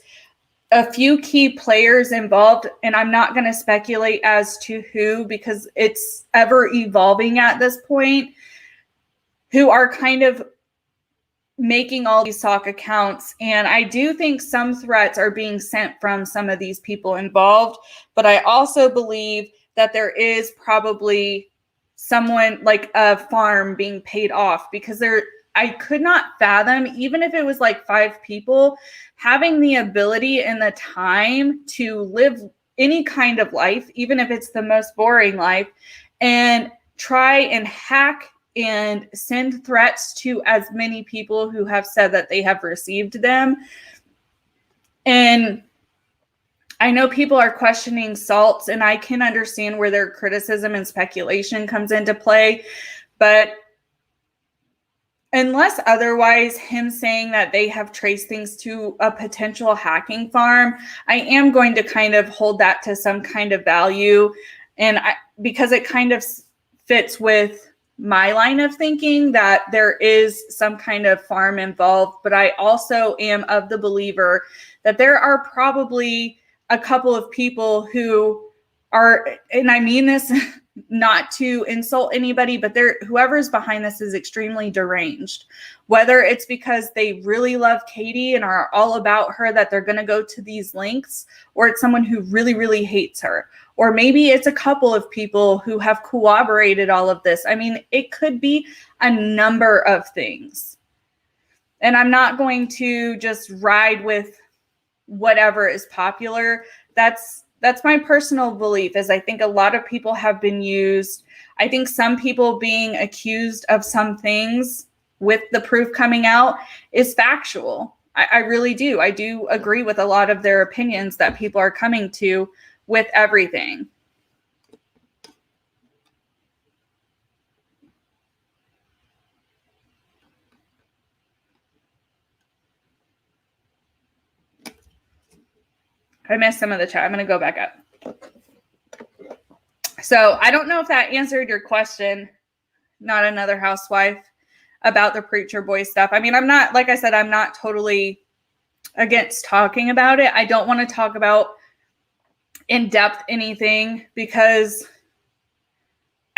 Speaker 1: a few key players involved, and I'm not going to speculate as to who, because it's ever evolving at this point, who are kind of making all these sock accounts. And I do think some threats are being sent from some of these people involved, but I also believe that there is probably someone like a farm being paid off, because I could not fathom, even if it was like 5 people, having the ability and the time to live any kind of life, even if it's the most boring life, and try and hack and send threats to as many people who have said that they have received them. And I know people are questioning salts, and I can understand where their criticism and speculation comes into play, but unless otherwise, him saying that they have traced things to a potential hacking farm, I am going to kind of hold that to some kind of value. And because it kind of fits with my line of thinking that there is some kind of farm involved, but I also am of the believer that there are probably a couple of people who are, and I mean this not to insult anybody, but whoever's behind this is extremely deranged. Whether it's because they really love Katie and are all about her that they're going to go to these lengths, or it's someone who really, really hates her. Or maybe it's a couple of people who have corroborated all of this. I mean, it could be a number of things. And I'm not going to just ride with whatever is popular. That's my personal belief, is I think a lot of people have been used. I think some people being accused of some things with the proof coming out is factual. I really do. I do agree with a lot of their opinions that people are coming to with everything. I missed some of the chat. I'm going to go back up. So I don't know if that answered your question, Not Another Housewife, about the preacher boy stuff. I mean, I'm not, like I said, I'm not totally against talking about it. I don't want to talk about in depth anything, because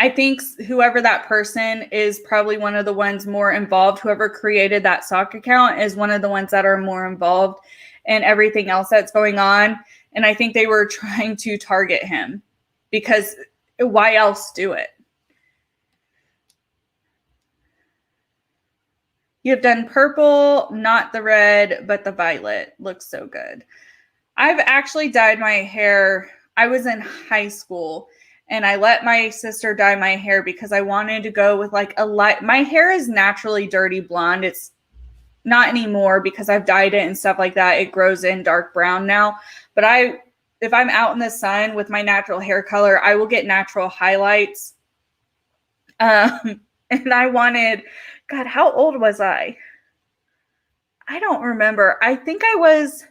Speaker 1: I think whoever that person is probably one of the ones more involved. Whoever created that sock account is one of the ones that are more involved in everything else that's going on. And I think they were trying to target him, because why else do it? You've done purple, not the red, but the violet. Looks so good. I've actually dyed my hair. I was in high school and I let my sister dye my hair because I wanted to go with like a light. My hair is naturally dirty blonde. It's not anymore because I've dyed it and stuff like that. It grows in dark brown now. But if I'm out in the sun with my natural hair color, I will get natural highlights. And I wanted, God, how old was I? I don't remember. I think I was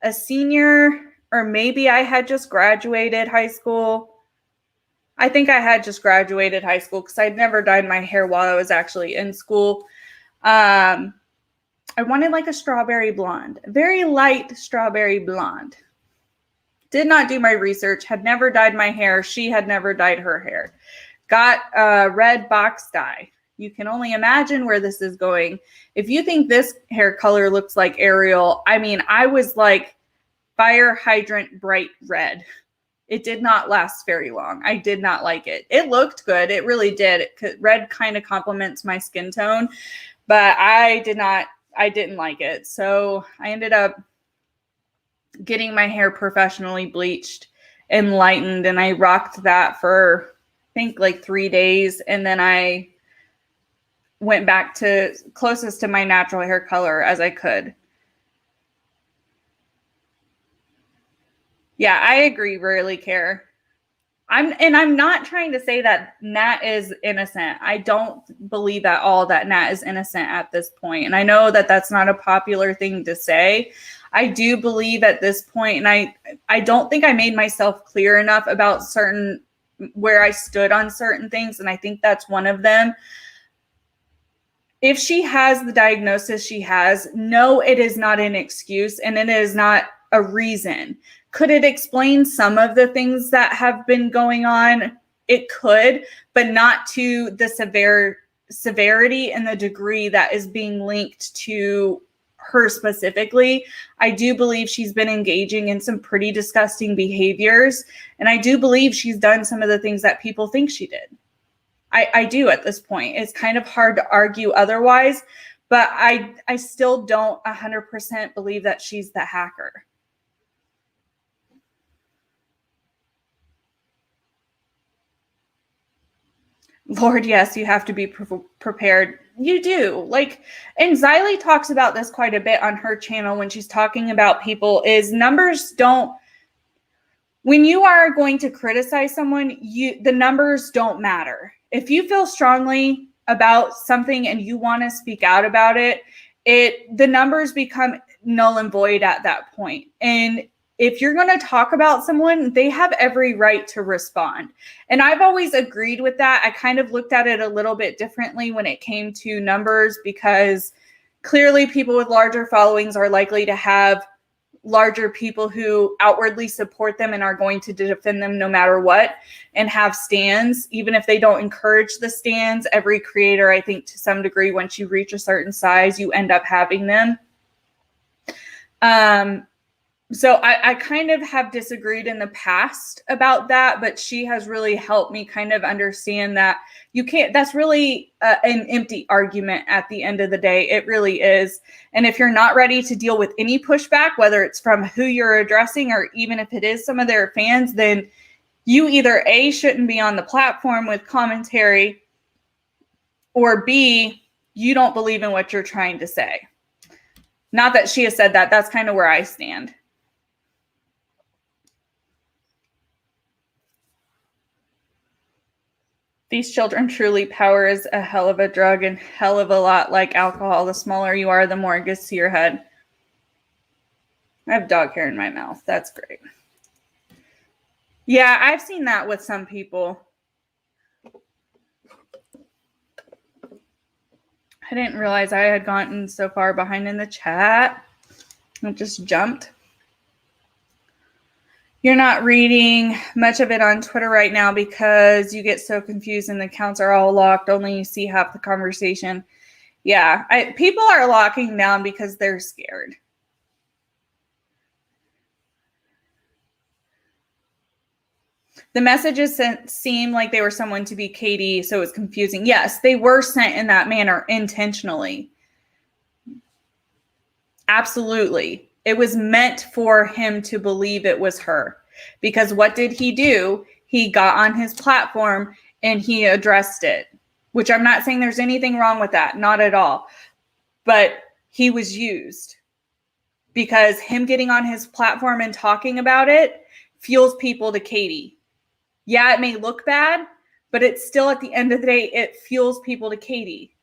Speaker 1: a senior, or maybe I had just graduated high school. I think I had just graduated high school because I'd never dyed my hair while I was actually in school. I wanted like a strawberry blonde, very light strawberry blonde. Did not do my research, had never dyed my hair. She had never dyed her hair. Got a red box dye. You can only imagine where this is going. If you think this hair color looks like Ariel, I mean, I was like fire hydrant bright red. It did not last very long. I did not like it. It looked good. It really did. Red kind of complements my skin tone, but I didn't like it. So I ended up getting my hair professionally bleached and lightened, and I rocked that for, I think, like 3 days. And then I went back to closest to my natural hair color as I could. Yeah, I agree. Rarely care. I'm not trying to say that Nat is innocent. I don't believe at all that Nat is innocent at this point. And I know that that's not a popular thing to say. I do believe at this point, and I don't think I made myself clear enough about where I stood on certain things. And I think that's one of them. If she has the diagnosis she has, no, it is not an excuse, and it is not a reason. Could it explain some of the things that have been going on? It could, but not to the severity and the degree that is being linked to her specifically. I do believe she's been engaging in some pretty disgusting behaviors, and I do believe she's done some of the things that people think she did. I do at this point. It's kind of hard to argue otherwise, but I still don't 100% believe that she's the hacker. Lord, yes, you have to be prepared. You do. Like, and Xylee talks about this quite a bit on her channel when she's talking about people, is numbers don't, when you are going to criticize someone, the numbers don't matter. If you feel strongly about something and you want to speak out about it, the numbers become null and void at that point. And if you're going to talk about someone, they have every right to respond. And I've always agreed with that. I kind of looked at it a little bit differently when it came to numbers, because clearly people with larger followings are likely to have larger people who outwardly support them and are going to defend them no matter what, and have stands, even if they don't encourage the stands. Every creator, I think, to some degree, once you reach a certain size, you end up having them. So I kind of have disagreed in the past about that, but she has really helped me kind of understand that you can't, that's really an empty argument at the end of the day. It really is. And if you're not ready to deal with any pushback, whether it's from who you're addressing or even if it is some of their fans, then you either A, shouldn't be on the platform with commentary, or B, you don't believe in what you're trying to say. Not that she has said that. That's kind of where I stand. These children truly, power is a hell of a drug and hell of a lot like alcohol. The smaller you are, the more it gets to your head. I have dog hair in my mouth. That's great. Yeah, I've seen that with some people. I didn't realize I had gotten so far behind in the chat. I just jumped. You're not reading much of it on Twitter right now because you get so confused and the accounts are all locked. Only you see half the conversation. Yeah, people are locking down because they're scared. The messages seemed like they were someone to be Katie, so it was confusing. Yes, they were sent in that manner intentionally. Absolutely. It was meant for him to believe it was her, because what did he do? He got on his platform and he addressed it, which I'm not saying there's anything wrong with that. Not at all. But he was used, because him getting on his platform and talking about it fuels people to Katie. Yeah, it may look bad, but it's still, at the end of the day, it fuels people to Katie.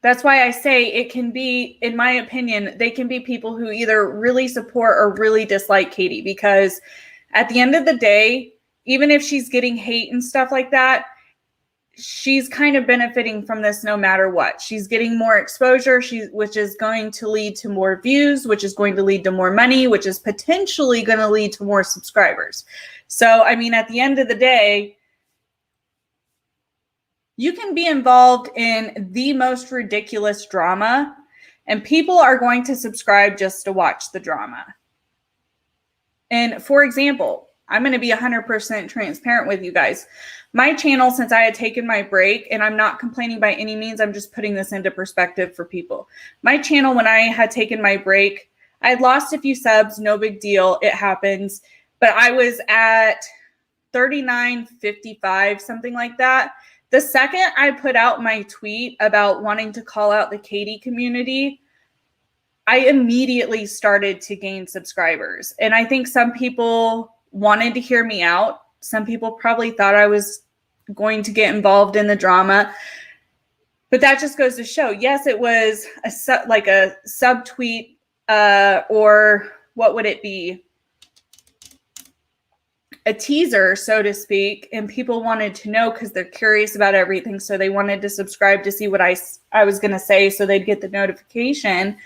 Speaker 1: That's why I say it can be, in my opinion, they can be people who either really support or really dislike Katie, because at the end of the day, even if she's getting hate and stuff like that, she's kind of benefiting from this no matter what. She's getting more exposure, which is going to lead to more views, which is going to lead to more money, which is potentially going to lead to more subscribers. So, I mean, at the end of the day, you can be involved in the most ridiculous drama, and people are going to subscribe just to watch the drama. And for example, I'm going to be 100% transparent with you guys. My channel, since I had taken my break, and I'm not complaining by any means, I'm just putting this into perspective for people. My channel, when I had taken my break, I had lost a few subs, no big deal, it happens. But I was at 39.55, something like that. The second I put out my tweet about wanting to call out the Katie community, I immediately started to gain subscribers. And I think some people wanted to hear me out. Some people probably thought I was going to get involved in the drama. But that just goes to show, yes, it was a subtweet, or what would it be? A teaser, so to speak, and people wanted to know because they're curious about everything. So they wanted to subscribe to see what I was going to say, so they'd get the notification.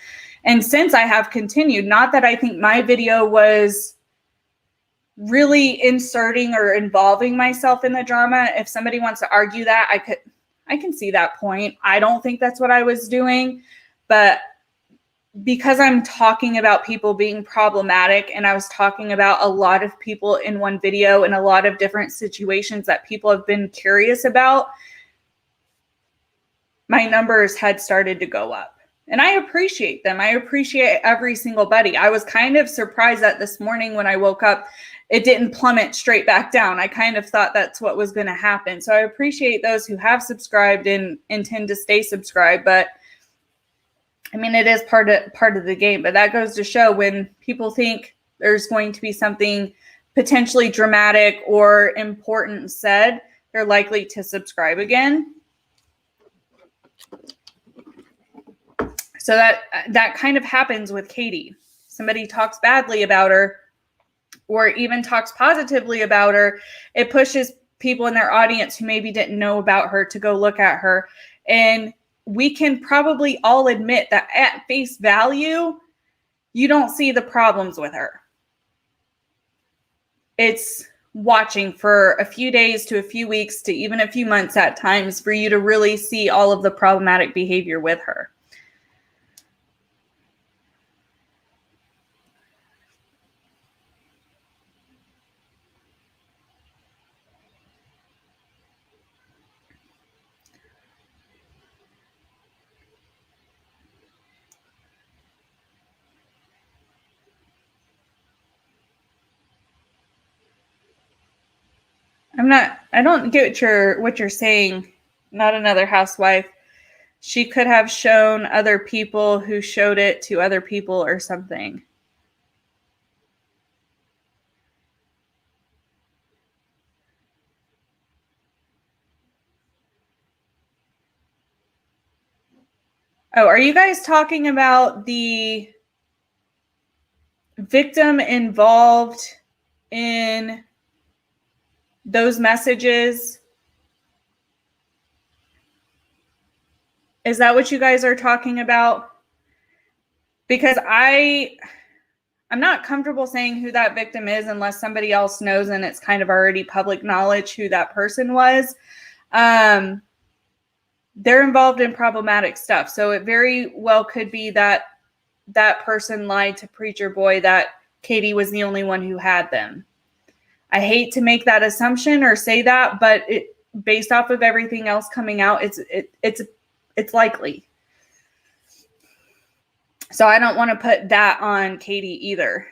Speaker 1: And since I have continued, not that I think my video was really inserting or involving myself in the drama. If somebody wants to argue that, I can see that point. I don't think that's what I was doing, but because I'm talking about people being problematic, and I was talking about a lot of people in one video and a lot of different situations that people have been curious about, my numbers had started to go up. And I appreciate them. I appreciate every single buddy. I was kind of surprised that this morning when I woke up it didn't plummet straight back down. I kind of thought that's what was going to happen. So I appreciate those who have subscribed and intend to stay subscribed. But I mean, it is part of the game. But that goes to show when people think there's going to be something potentially dramatic or important said, they're likely to subscribe again. So that kind of happens with Katie. Somebody talks badly about her or even talks positively about her. It pushes people in their audience who maybe didn't know about her to go look at her. And we can probably all admit that at face value, you don't see the problems with her. It's watching for a few days to a few weeks to even a few months at times for you to really see all of the problematic behavior with her. I don't get what you're saying. Not another housewife. She could have shown other people who showed it to other people or something. Oh, are you guys talking about the victim involved in those messages? Is that what you guys are talking about? Because I'm not comfortable saying who that victim is unless somebody else knows and it's kind of already public knowledge who that person was. They're involved in problematic stuff. So it very well could be that that person lied to Preacher Boy that Katie was the only one who had them. I hate to make that assumption or say that, but based off of everything else coming out, it's likely. So I don't want to put that on Katie either.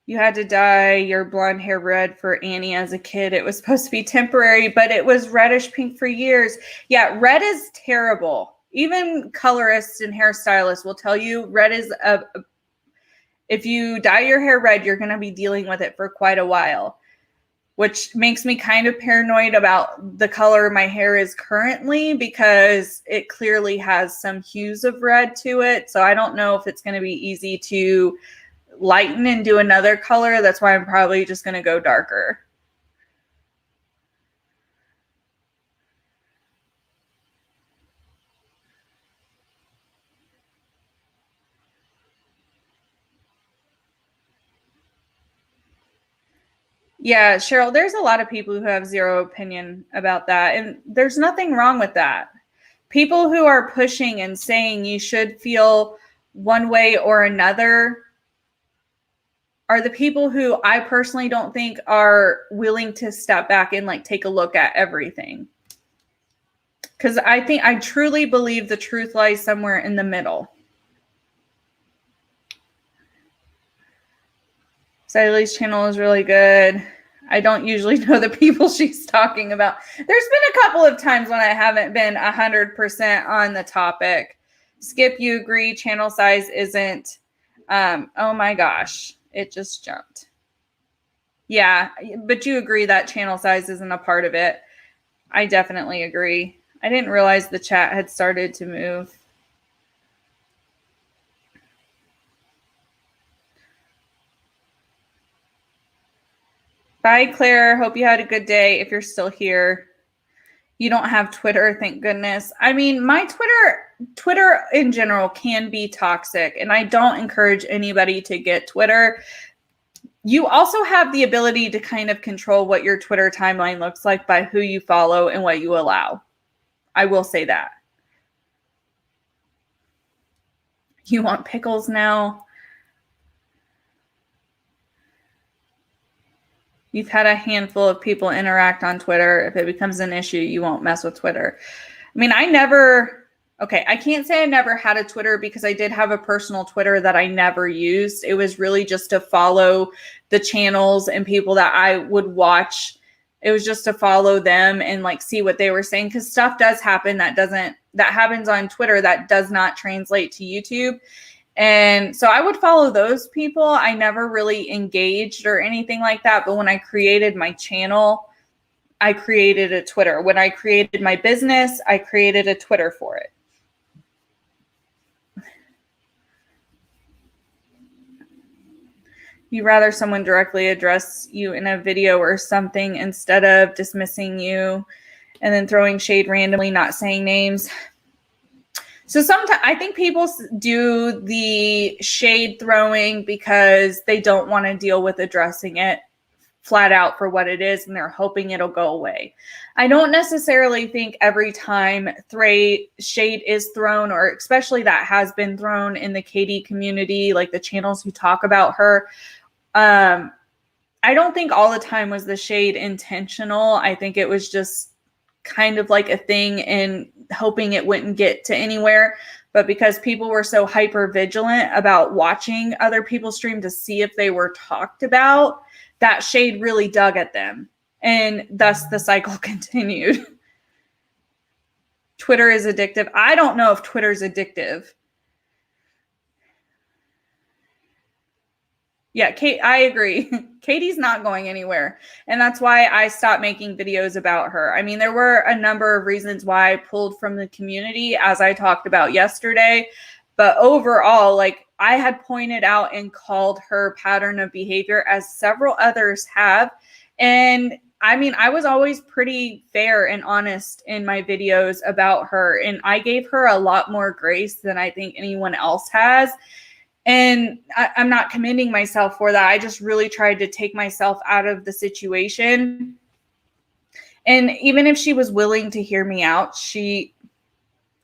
Speaker 1: You had to dye your blonde hair red for Annie as a kid. It was supposed to be temporary, but it was reddish pink for years. Yeah, red is terrible. Even colorists and hairstylists will tell you red is if you dye your hair red, you're going to be dealing with it for quite a while, which makes me kind of paranoid about the color my hair is currently because it clearly has some hues of red to it. So I don't know if it's going to be easy to lighten and do another color. That's why I'm probably just going to go darker. Yeah, Cheryl, there's a lot of people who have zero opinion about that. And there's nothing wrong with that. People who are pushing and saying you should feel one way or another are the people who I personally don't think are willing to step back and like take a look at everything. Because I truly believe the truth lies somewhere in the middle. Sally's channel is really good. I don't usually know the people she's talking about. There's been a couple of times when I haven't been 100% on the topic. Skip, you agree channel size isn't, oh my gosh, it just jumped. Yeah, but you agree that channel size isn't a part of it. I definitely agree. I didn't realize the chat had started to move. Bye, Claire. Hope you had a good day. If you're still here, you don't have Twitter, thank goodness. I mean, my Twitter in general can be toxic, and I don't encourage anybody to get Twitter. You also have the ability to kind of control what your Twitter timeline looks like by who you follow and what you allow. I will say that. You want pickles now? You've had a handful of people interact on Twitter. If it becomes an issue, you won't mess with Twitter. I mean, I never Okay, I can't say I never had a Twitter because I did have a personal Twitter that I never used. It was really just to follow the channels and people that I would watch. It was just to follow them and like see what they were saying, because stuff does happen that happens on Twitter that does not translate to YouTube. And so I would follow those people. I never really engaged or anything like that. But when I created my channel, I created a Twitter. When I created my business, I created a Twitter for it. You rather someone directly address you in a video or something instead of dismissing you and then throwing shade randomly, not saying names. So sometimes I think people do the shade throwing because they don't want to deal with addressing it flat out for what it is, and they're hoping it'll go away. I don't necessarily think every time shade is thrown, or especially that has been thrown in the Katie community, like the channels who talk about her, I don't think all the time was the shade intentional. I think it was just kind of like a thing and hoping it wouldn't get to anywhere. But because people were so hyper vigilant about watching other people stream to see if they were talked about, that shade really dug at them. And thus the cycle continued. Twitter is addictive. I don't know if Twitter's addictive. Yeah, Kate, I agree. Katie's not going anywhere. And that's why I stopped making videos about her. I mean, there were a number of reasons why I pulled from the community, as I talked about yesterday. But overall, like, I had pointed out and called her pattern of behavior, as several others have. And I mean, I was always pretty fair and honest in my videos about her. And I gave her a lot more grace than I think anyone else has. And I'm not commending myself for that. I just really tried to take myself out of the situation. And even if she was willing to hear me out, she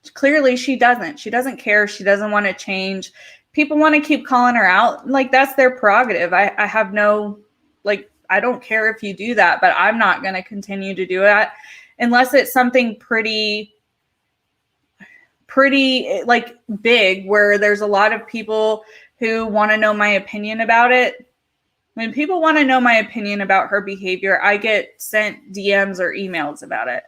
Speaker 1: doesn't. She doesn't care. She doesn't want to change. People want to keep calling her out. Like, that's their prerogative. I have no, like, I don't care if you do that, but I'm not going to continue to do it unless it's something pretty like big, where there's a lot of people who want to know my opinion about it. When people want to know my opinion about her behavior, I get sent DMs or emails about it.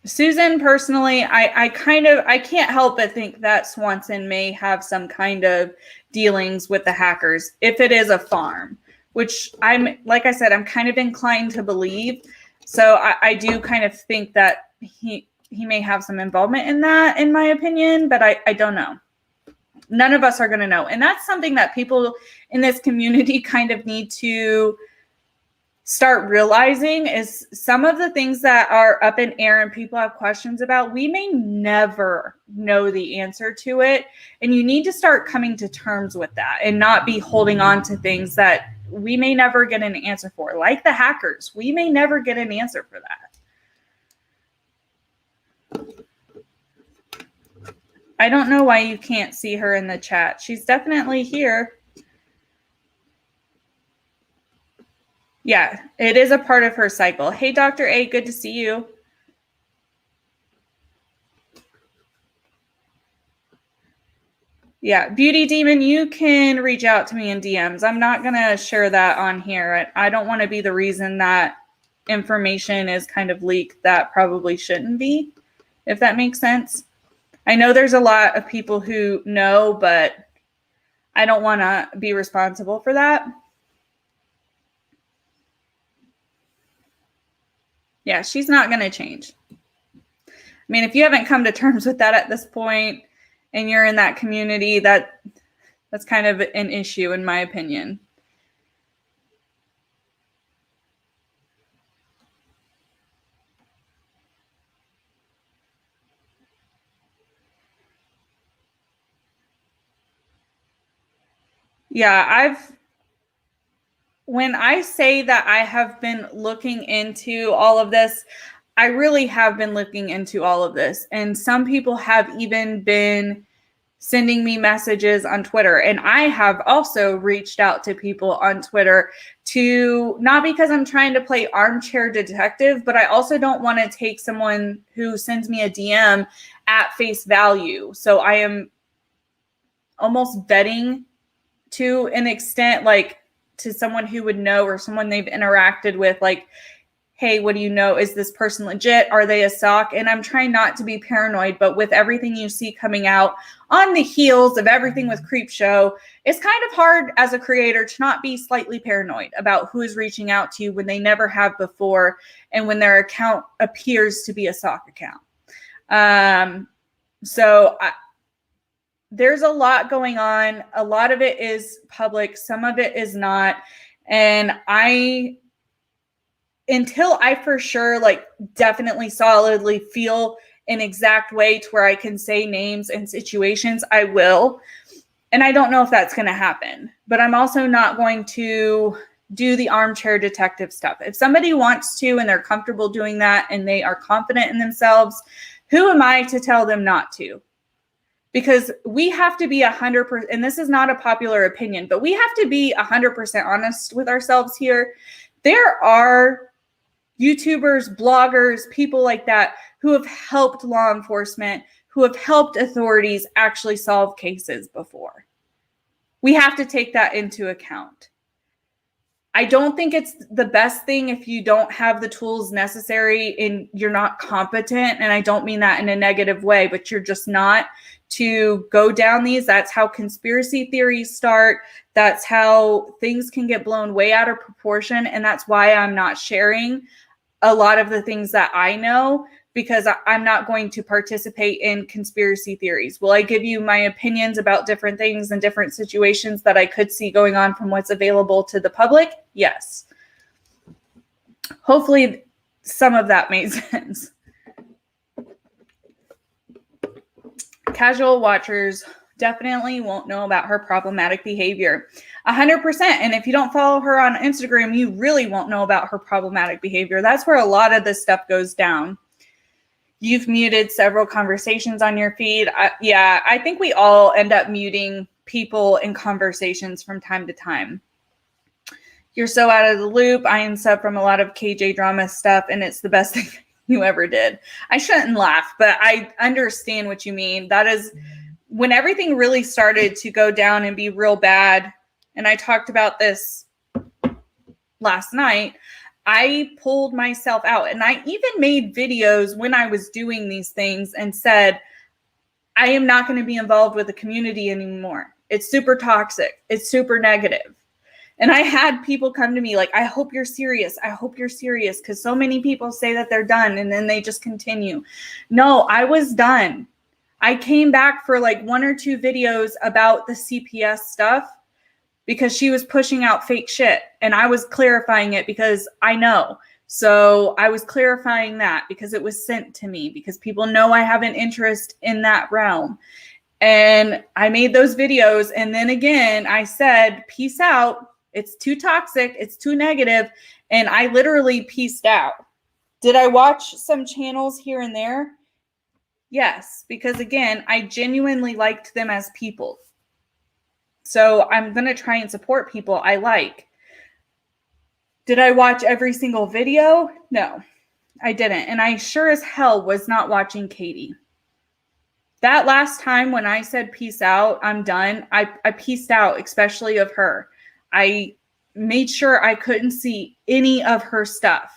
Speaker 1: Susan, personally, I can't help but think that Swanson may have some kind of dealings with the hackers if it is a farm, which like I said, I'm kind of inclined to believe. So I do kind of think that he may have some involvement in that, in my opinion, but I don't know. None of us are going to know. And that's something that people in this community kind of need to start realizing, is some of the things that are up in air and people have questions about, we may never know the answer to it. And you need to start coming to terms with that and not be holding on to things that we may never get an answer for. Like the hackers, we may never get an answer for that. I don't know why you can't see her in the chat. She's definitely here. Yeah, it is a part of her cycle. Hey, Dr. A, good to see you. Yeah, Beauty Demon, you can reach out to me in DMs. I'm not going to share that on here. I don't want to be the reason that information is kind of leaked that probably shouldn't be, if that makes sense. I know there's a lot of people who know, but I don't want to be responsible for that. Yeah, she's not going to change. I mean, if you haven't come to terms with that at this point and you're in that community, that's kind of an issue, in my opinion. Yeah, when I say that I have been looking into all of this, I really have been looking into all of this. And some people have even been sending me messages on Twitter. And I have also reached out to people on Twitter not because I'm trying to play armchair detective, but I also don't want to take someone who sends me a DM at face value. So I am almost vetting to an extent, like to someone who would know or someone they've interacted with, like, hey, what do you know? Is this person legit? Are they a sock? And I'm trying not to be paranoid, but with everything you see coming out on the heels of everything with Creepshow, it's kind of hard as a creator to not be slightly paranoid about who is reaching out to you when they never have before and when their account appears to be a sock account. There's a lot going on. A lot of it is public. Some of it is not. And until I for sure, like, definitely solidly feel an exact way to where I can say names and situations, I will. And I don't know if that's going to happen, but I'm also not going to do the armchair detective stuff. If somebody wants to and they're comfortable doing that and they are confident in themselves, who am I to tell them not to? Because we have to be 100%, and this is not a popular opinion, but we have to be 100% honest with ourselves here. There are YouTubers, bloggers, people like that who have helped law enforcement, who have helped authorities actually solve cases before. We have to take that into account. I don't think it's the best thing if you don't have the tools necessary and you're not competent. And I don't mean that in a negative way, but you're just not, to go down these. That's how conspiracy theories start. That's how things can get blown way out of proportion. And that's why I'm not sharing a lot of the things that I know, because I'm not going to participate in conspiracy theories. Will I give you my opinions about different things and different situations that I could see going on from what's available to the public? Yes. Hopefully some of that made sense. Casual watchers definitely won't know about her problematic behavior. 100%. And if you don't follow her on Instagram, you really won't know about her problematic behavior. That's where a lot of this stuff goes down. You've muted several conversations on your feed. I think we all end up muting people in conversations from time to time. You're so out of the loop. I am sub from a lot of KJ drama stuff, and it's the best thing you ever did. I shouldn't laugh, but I understand what you mean. That is when everything really started to go down and be real bad. And I talked about this last night. I pulled myself out, and I even made videos when I was doing these things and said, I am not going to be involved with the community anymore. It's super toxic. It's super negative. And I had people come to me like, I hope you're serious. I hope you're serious. Because so many people say that they're done and then they just continue. No, I was done. I came back for like 1 or 2 videos about the CPS stuff because she was pushing out fake shit. And I was clarifying it because I know. So I was clarifying that because it was sent to me, because people know I have an interest in that realm. And I made those videos. And then again, I said, peace out. It's too toxic. It's too negative. And I literally peaced out. Did I watch some channels here and there? Yes, because again, I genuinely liked them as people. So I'm going to try and support people I like. Did I watch every single video? No, I didn't. And I sure as hell was not watching Katie. That last time when I said peace out, I'm done, I peaced out, especially of her. I made sure I couldn't see any of her stuff.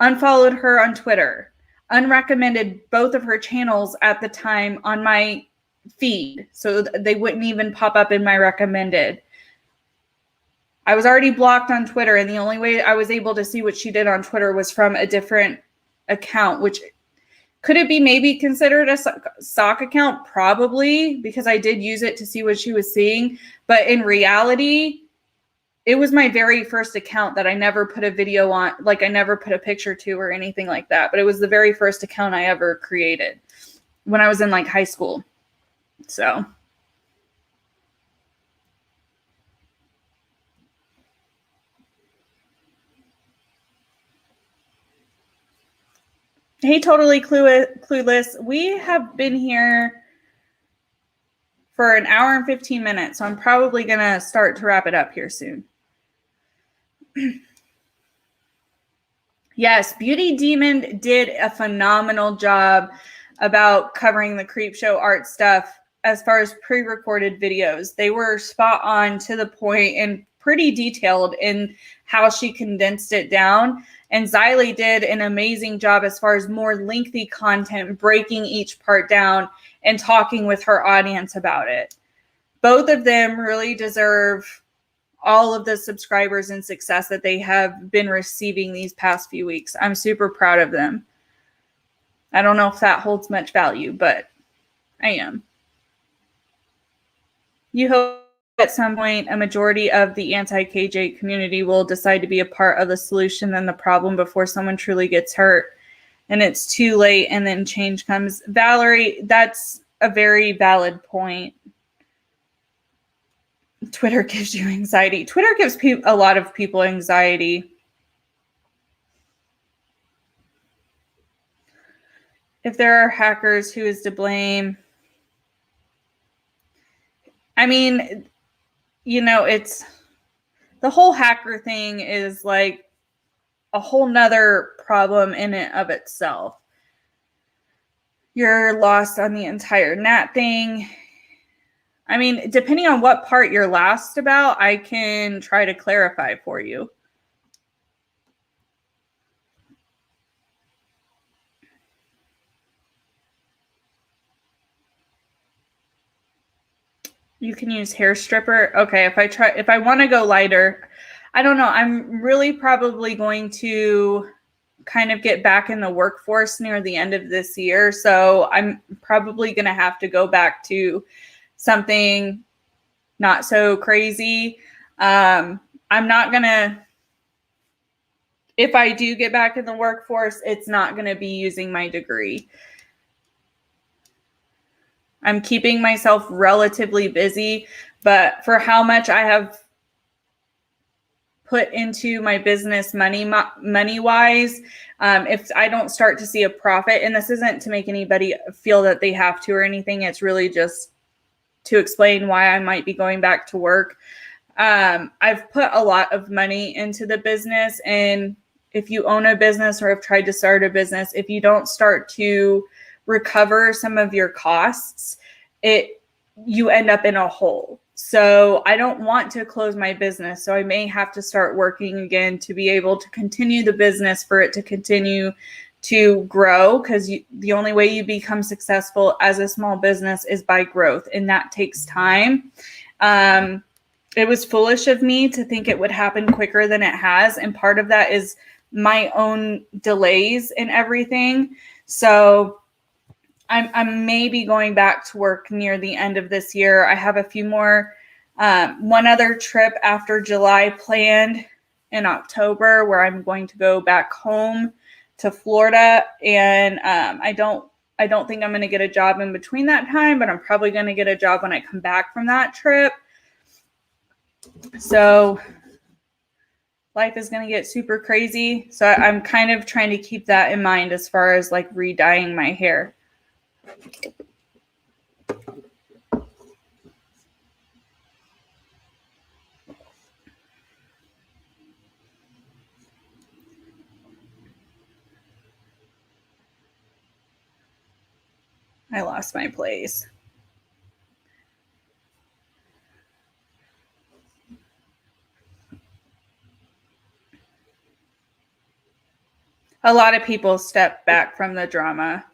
Speaker 1: Unfollowed her on Twitter. Unrecommended both of her channels at the time on my feed, so they wouldn't even pop up in my recommended. I was already blocked on Twitter, and the only way I was able to see what she did on Twitter was from a different account, which could it be maybe considered a sock account? Probably, because I did use it to see what she was seeing. But in reality, it was my very first account that I never put a video on, like I never put a picture to or anything like that. But it was the very first account I ever created when I was in like high school. So. Hey, totally clueless. We have been here for an hour and 15 minutes, so I'm probably going to start to wrap it up here soon. Yes, Beauty Demon did a phenomenal job about covering the creep show art stuff as far as pre-recorded videos. They were spot on, to the point, and pretty detailed in how she condensed it down. And Xylee did an amazing job as far as more lengthy content, breaking each part down and talking with her audience about it. Both of them really deserve all of the subscribers and success that they have been receiving these past few weeks. I'm super proud of them. I don't know if that holds much value, but I am. You hope at some point a majority of the anti-KJ community will decide to be a part of the solution than the problem before someone truly gets hurt and it's too late and then change comes. Valerie, that's a very valid point. Twitter gives you anxiety. Twitter gives a lot of people anxiety. If there are hackers, who is to blame? I mean, you know, it's the whole hacker thing is like a whole nother problem in and of itself. You're lost on the entire Nat thing. I mean, depending on what part you're lost about, I can try to clarify for you. You can use hair stripper. Okay, if I want to go lighter, I don't know. I'm really probably going to kind of get back in the workforce near the end of this year. So I'm probably going to have to go back to something not so crazy. I'm not going to, if I do get back in the workforce, it's not going to be using my degree. I'm keeping myself relatively busy, but for how much I have put into my business money-wise, if I don't start to see a profit, and this isn't to make anybody feel that they have to or anything, it's really just to explain why I might be going back to work. I've put a lot of money into the business, and if you own a business or have tried to start a business, if you don't start to recover some of your costs, you end up in a hole. So I don't want to close my business. So I may have to start working again to be able to continue the business, for it to continue to grow, because the only way you become successful as a small business is by growth, and that takes time. It was foolish of me to think it would happen quicker than it has, and part of that is my own delays and everything. So I'm maybe going back to work near the end of this year. I have a few more, one other trip after July planned in October, where I'm going to go back home to Florida. And I don't think I'm going to get a job in between that time, but I'm probably going to get a job when I come back from that trip. So life is going to get super crazy. So I'm kind of trying to keep that in mind as far as like re-dyeing my hair. I lost my place. A lot of people step back from the drama.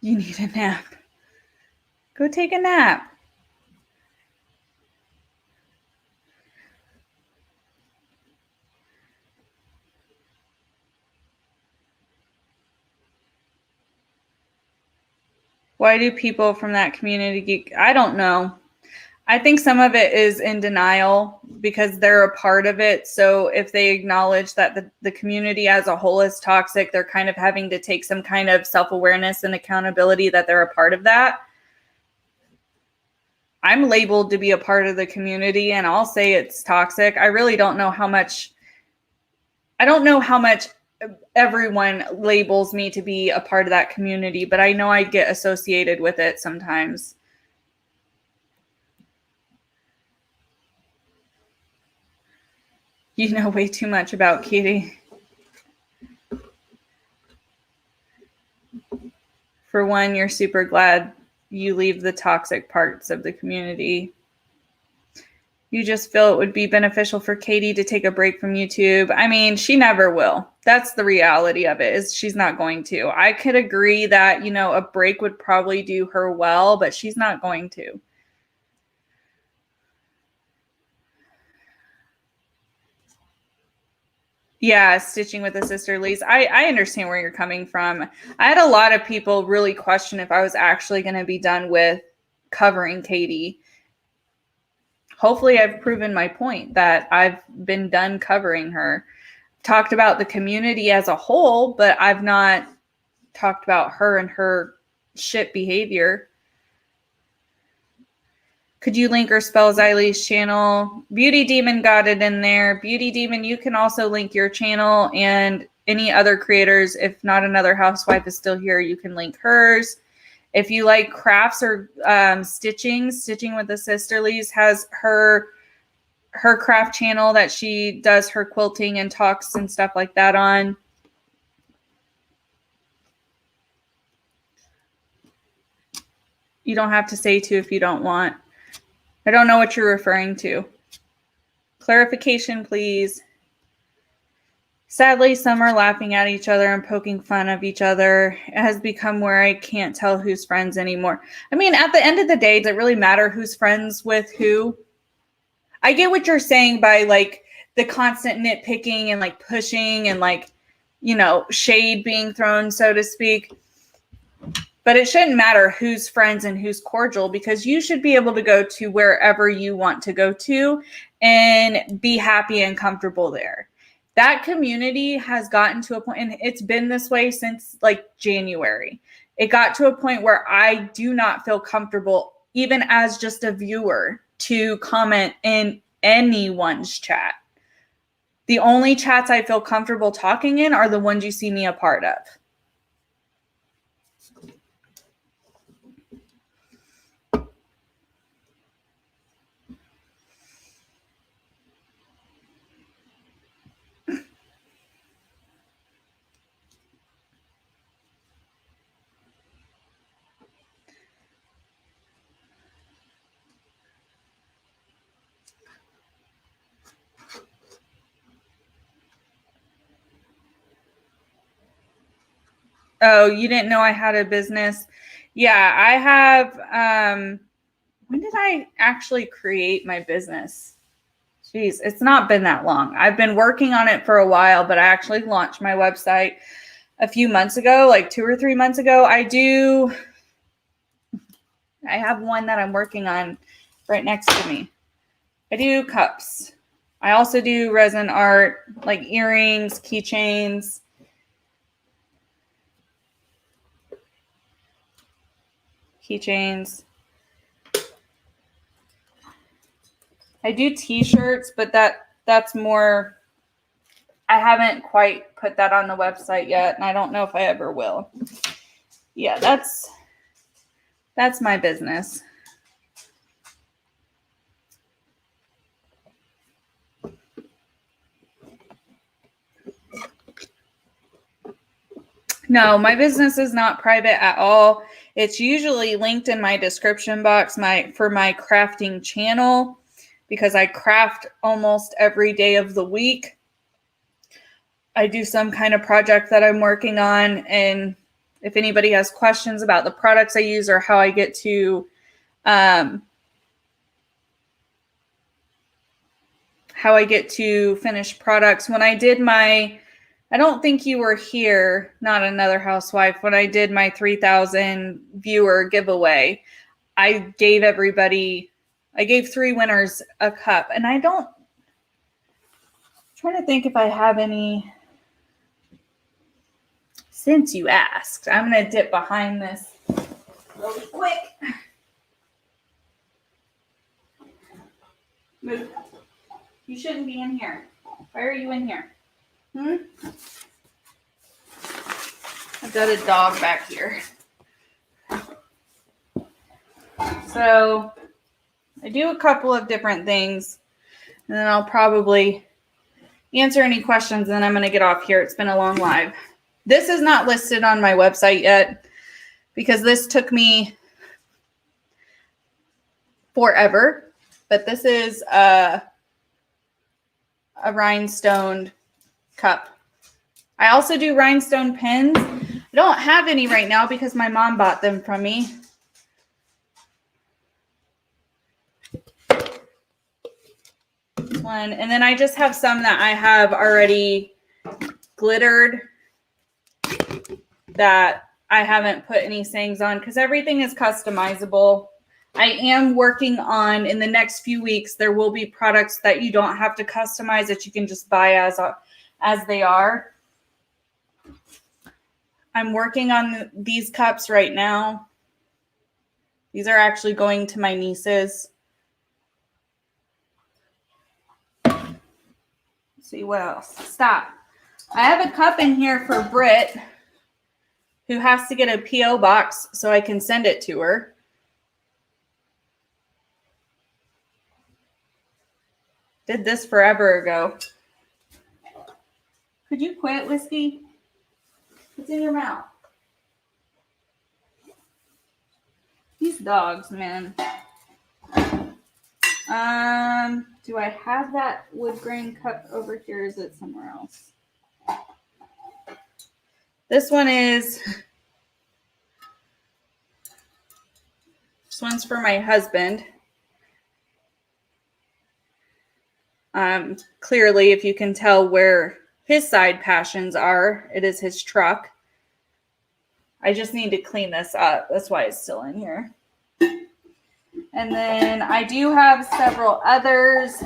Speaker 1: You need a nap. Go take a nap. Why do people from that community geek? I don't know. I think some of it is in denial because they're a part of it. So if they acknowledge that the community as a whole is toxic, they're kind of having to take some kind of self-awareness and accountability that they're a part of that. I'm labeled to be a part of the community, and I'll say it's toxic. I really don't know how much. I don't know how much everyone labels me to be a part of that community, but I know I get associated with it sometimes. You know way too much about Katie. For one, you're super glad you leave the toxic parts of the community. You just feel it would be beneficial for Katie to take a break from YouTube. I mean, she never will. That's the reality of it, is she's not going to. I could agree that, you know, a break would probably do her well, but she's not going to. Yeah, stitching with the sisterlies. I understand where you're coming from. I had a lot of people really question if I was actually going to be done with covering Katie. Hopefully I've proven my point that I've been done covering her. Talked about the community as a whole, but I've not talked about her and her shit behavior. Could you link or spell Xylie's channel? Beauty Demon got it in there. Beauty Demon, you can also link your channel and any other creators. If not another housewife is still here, you can link hers. If you like crafts or stitching with the Sisterlies has her craft channel that she does her quilting and talks and stuff like that on. You don't have to say to if you don't want. I don't know what you're referring to. Clarification, please. Sadly, some are laughing at each other and poking fun of each other. It has become where I can't tell who's friends anymore. I mean, at the end of the day, does it really matter who's friends with who? I get what you're saying by like the constant nitpicking and like pushing and like, you know, shade being thrown, so to speak. But it shouldn't matter who's friends and who's cordial, because you should be able to go to wherever you want to go to and be happy and comfortable there. That community has gotten to a point, and it's been this way since like January. It got to a point where I do not feel comfortable, even as just a viewer, to comment in anyone's chat. The only chats I feel comfortable talking in are the ones you see me a part of. Oh, you didn't know I had a business? Yeah, I have. When did I actually create my business? Jeez, it's not been that long. I've been working on it for a while, but I actually launched my website a few months ago, like 2 or 3 months ago. I have one that I'm working on right next to me. I do cups. I also do resin art, like earrings, keychains. I do t-shirts, but that's more, I haven't quite put that on the website yet, and I don't know if I ever will. Yeah, that's my business. No, my business is not private at all. It's usually linked in my description box for my crafting channel, because I craft almost every day of the week. I do some kind of project that I'm working on, and if anybody has questions about the products I use or how I get to finished products. When I did I don't think you were here, not another housewife, when I did my 3,000 viewer giveaway, I gave 3 winners a cup. And I'm trying to think if I have any, since you asked. I'm going to dip behind this really quick. Move. You shouldn't be in here. Why are you in here? I've got a dog back here. So I do a couple of different things, and then I'll probably answer any questions, and then I'm going to get off here. It's been a long live. This is not listed on my website yet because this took me forever, but this is a rhinestone cup. I also do rhinestone pins. I don't have any right now because my mom bought them from me. One, and then I just have some that I have already glittered that I haven't put any sayings on because everything is customizable. I am working on, in the next few weeks, there will be products that you don't have to customize, that you can just buy as they are. I'm working on these cups right now. These are actually going to my nieces. Let's see what else. Stop. I have a cup in here for Britt, who has to get a P.O. box so I can send it to her. Did this forever ago. Could you quit, Whiskey? It's in your mouth. These dogs, man. Do I have that wood grain cup over here? Is it somewhere else? This one's for my husband. Clearly, if you can tell where his side passions are, it is his truck. I just need to clean this up. That's why it's still in here. And then I do have several others.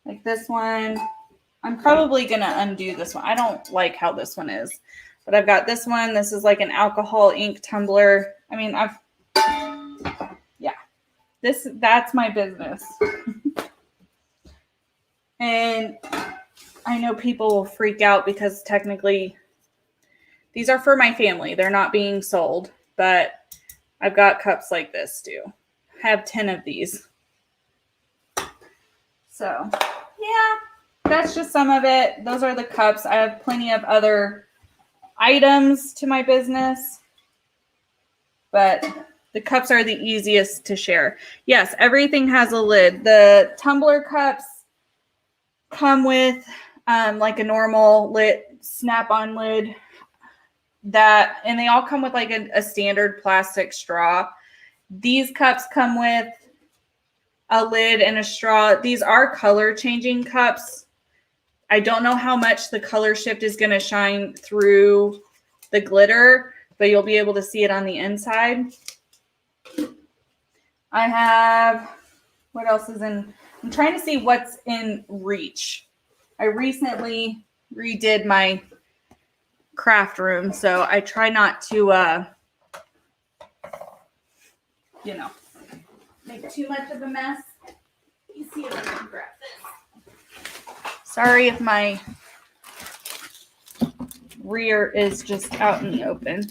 Speaker 1: Like this one. I'm probably going to undo this one. I don't like how this one is. But I've got this one. This is like an alcohol ink tumbler. I mean, yeah. That's my business. And I know people will freak out because technically these are for my family. They're not being sold, but I've got cups like this too. I have 10 of these. So, yeah, that's just some of it. Those are the cups. I have plenty of other items to my business, but the cups are the easiest to share. Yes, everything has a lid. The tumbler cups come with like a normal lid, snap-on lid, and they all come with like a standard plastic straw. These cups come with a lid and a straw. These are color changing cups. I don't know how much the color shift is going to shine through the glitter, but you'll be able to see it on the inside. I have, what else is in? I'm trying to see what's in reach. I recently redid my craft room, so I try not to, make too much of a mess. Let me see if I can grab this. Sorry if my rear is just out in the open.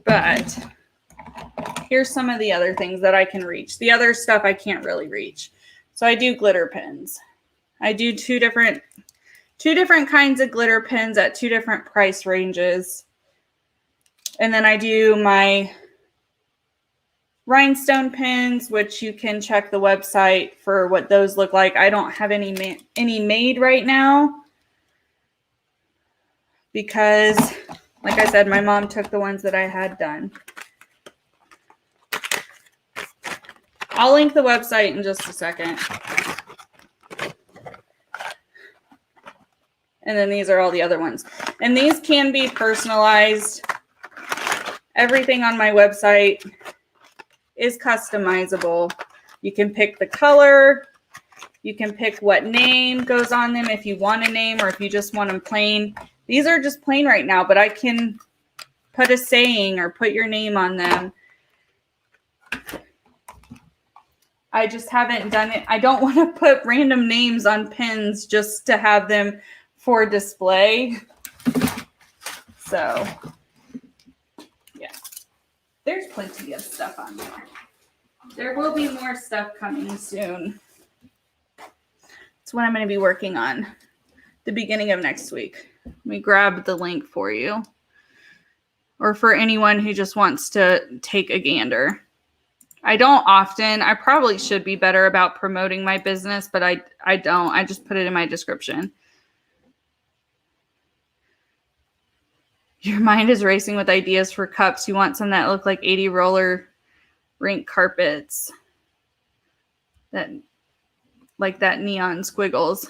Speaker 1: But here's some of the other things that I can reach. The other stuff I can't really reach. So I do glitter pins. I do two different kinds of glitter pins at two different price ranges. And then I do my rhinestone pins, which you can check the website for what those look like. I don't have any made right now because, like I said, my mom took the ones that I had done. I'll link the website in just a second. And then these are all the other ones. And these can be personalized. Everything on my website is customizable. You can pick the color. You can pick what name goes on them if you want a name or if you just want them plain. These are just plain right now, but I can put a saying or put your name on them. I just haven't done it. I don't want to put random names on pins just to have them for display. So, yeah. There's plenty of stuff on there. There will be more stuff coming soon. It's what I'm going to be working on the beginning of next week. Let me grab the link for you. Or for anyone who just wants to take a gander. I don't often. I probably should be better about promoting my business, but I don't. I just put it in my description. Your mind is racing with ideas for cups. You want some that look like 80 roller rink carpets. Like that neon squiggles.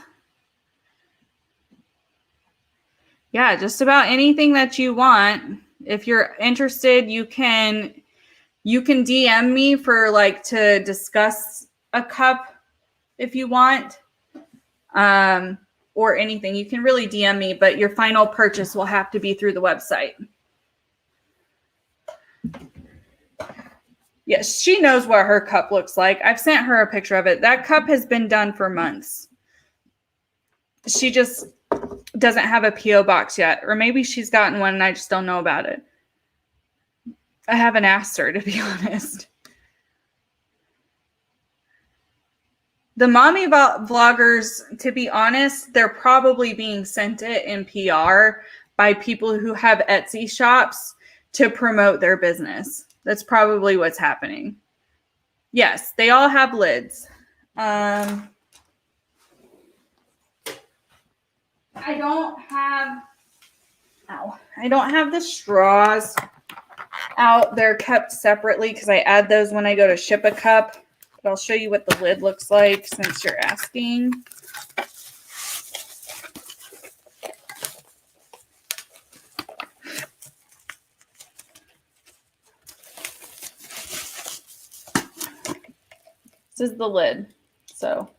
Speaker 1: Yeah, just about anything that you want. If you're interested, you can DM me for like to discuss a cup if you want. Or anything. You can really DM me, but your final purchase will have to be through the website. Yes, she knows what her cup looks like. I've sent her a picture of it. That cup has been done for months. She just doesn't have a P.O. box yet. Or maybe she's gotten one and I just don't know about it. I haven't asked her, to be honest. The mommy vloggers, to be honest, they're probably being sent it in PR by people who have Etsy shops to promote their business. That's probably what's happening. Yes, they all have lids. I don't have the straws out. They're kept separately because I add those when I go to ship a cup. But I'll show you what the lid looks like since you're asking. This is the lid. So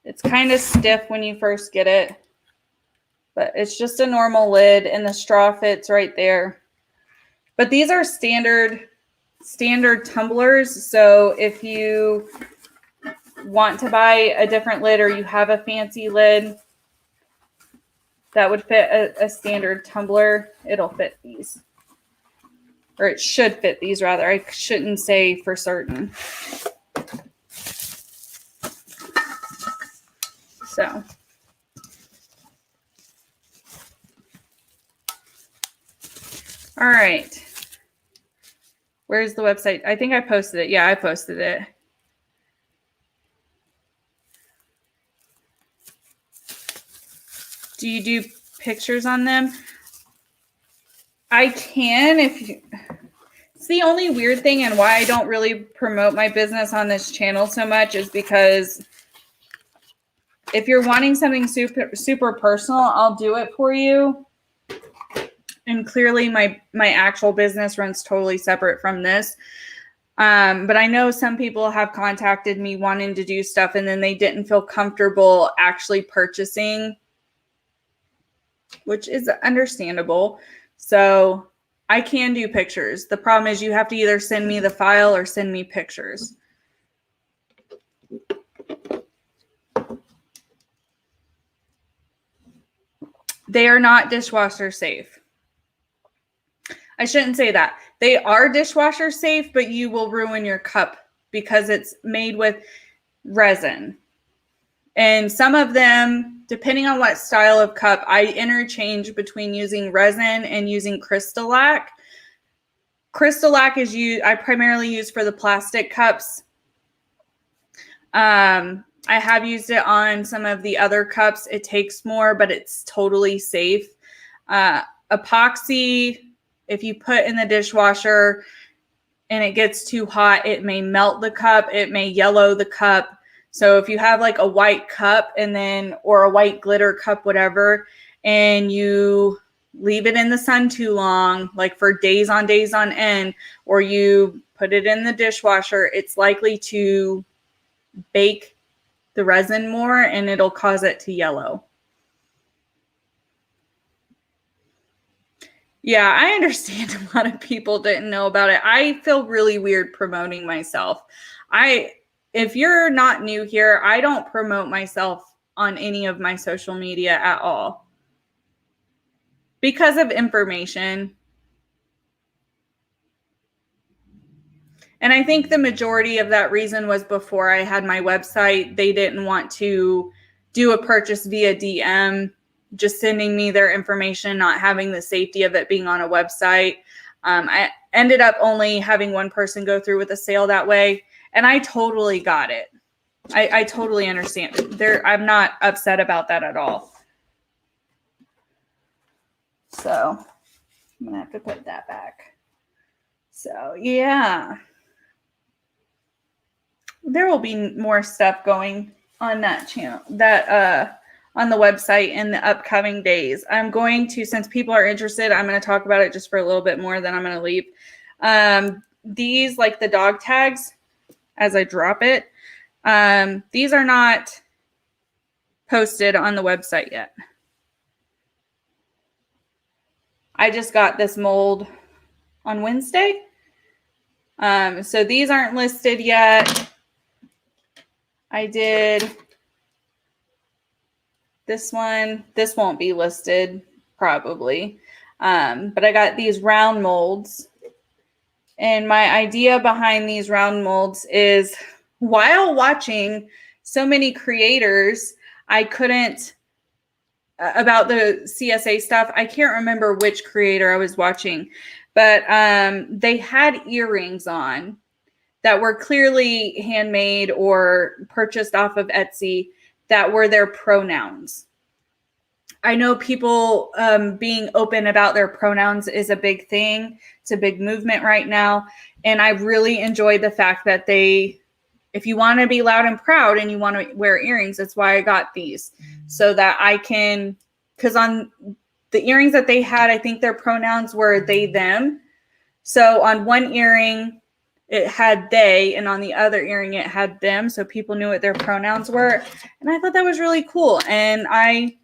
Speaker 1: it's kind of stiff when you first get it, but it's just a normal lid and the straw fits right there. But these are standard tumblers. So if you want to buy a different lid or you have a fancy lid that would fit a standard tumbler, it'll fit these. Or it should fit these, rather. I shouldn't say for certain. So. All right. Where's the website? I think I posted it. Yeah, I posted it. Do you do pictures on them? I can if you... It's the only weird thing and why I don't really promote my business on this channel so much is because if you're wanting something super personal, I'll do it for you. And clearly my actual business runs totally separate from this. But I know some people have contacted me wanting to do stuff and then they didn't feel comfortable actually purchasing, which is understandable. So I can do pictures. The problem is you have to either send me the file or send me pictures. They are not dishwasher safe. I shouldn't say that. They are dishwasher safe, but you will ruin your cup because it's made with resin. And some of them, depending on what style of cup, I interchange between using resin and using Crystal-Lac. Crystal-Lac is I primarily use for the plastic cups. I have used it on some of the other cups. It takes more, but it's totally safe. Epoxy, if you put in the dishwasher and it gets too hot, it may melt the cup. It may yellow the cup. So if you have like a white cup or a white glitter cup, whatever, and you leave it in the sun too long, like for days on end, or you put it in the dishwasher, it's likely to bake the resin more and it'll cause it to yellow. Yeah, I understand a lot of people didn't know about it. I feel really weird promoting myself. If you're not new here, I don't promote myself on any of my social media at all because of information. And I think the majority of that reason was before I had my website, they didn't want to do a purchase via DM, just sending me their information, not having the safety of it being on a website. I ended up only having one person go through with a sale that way, and I totally got it. I totally understand. I'm not upset about that at all. So I'm gonna have to put that back. So yeah, there will be more stuff going on that channel, on the website in the upcoming days. I'm going to, since people are interested, I'm going to talk about it just for a little bit more, then I'm going to leave. These, like the dog tags, as I drop it, these are not posted on the website yet. I just got this mold on Wednesday. So these aren't listed yet. I did this one. This won't be listed probably. But I got these round molds. And my idea behind these round molds is, while watching so many creators, I couldn't, about the CSA stuff, I can't remember which creator I was watching, but they had earrings on that were clearly handmade or purchased off of Etsy that were their pronouns. I know people being open about their pronouns is a big thing. It's a big movement right now. And I really enjoyed the fact that if you want to be loud and proud and you want to wear earrings, that's why I got these. So that I can, because on the earrings that they had, I think their pronouns were they, them. So on one earring, it had they, and on the other earring, it had them. So people knew what their pronouns were. And I thought that was really cool. And I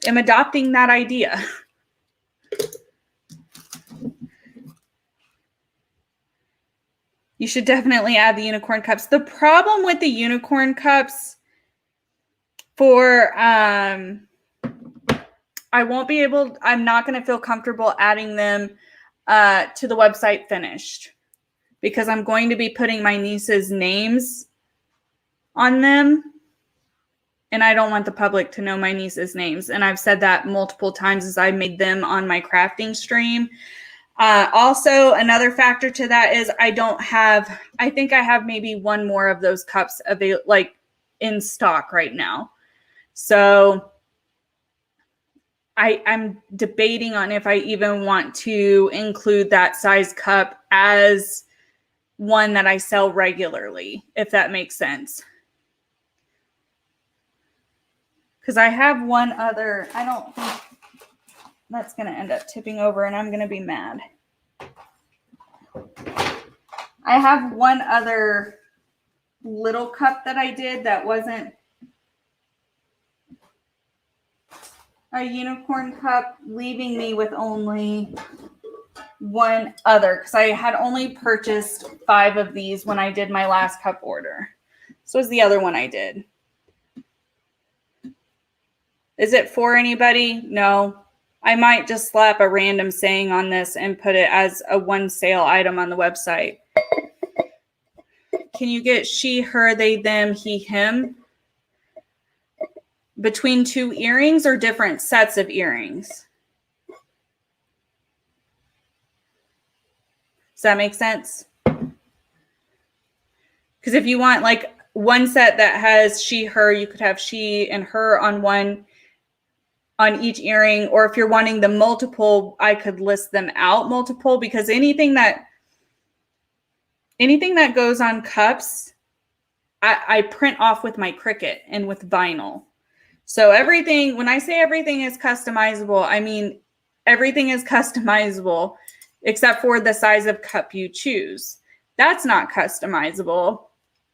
Speaker 1: am adopting that idea. You should definitely add the unicorn cups. The problem with the unicorn cups I'm not going to feel comfortable adding them to the website finished, because I'm going to be putting my niece's names on them. And I don't want the public to know my niece's names. And I've said that multiple times as I made them on my crafting stream. Also, another factor to that is I think I have maybe one more of those cups in stock right now. So I'm debating on if I even want to include that size cup as one that I sell regularly, if that makes sense. Because I have one other, I don't think that's going to end up tipping over and I'm going to be mad. I have one other little cup that I did that wasn't a unicorn cup, leaving me with only one other, because I had only purchased 5 of these when I did my last cup order. So is the other one I did. Is it for anybody? No. I might just slap a random saying on this and put it as a one sale item on the website. Can you get she, her, they, them, he, him between 2 earrings or different sets of earrings? Does that make sense? Because if you want like one set that has she, her, you could have she and her on each earring. Or if you're wanting the multiple, I could list them out multiple, because anything that goes on cups, I print off with my Cricut and with vinyl. So everything, when I say everything is customizable, I mean everything is customizable except for the size of cup you choose. That's not customizable,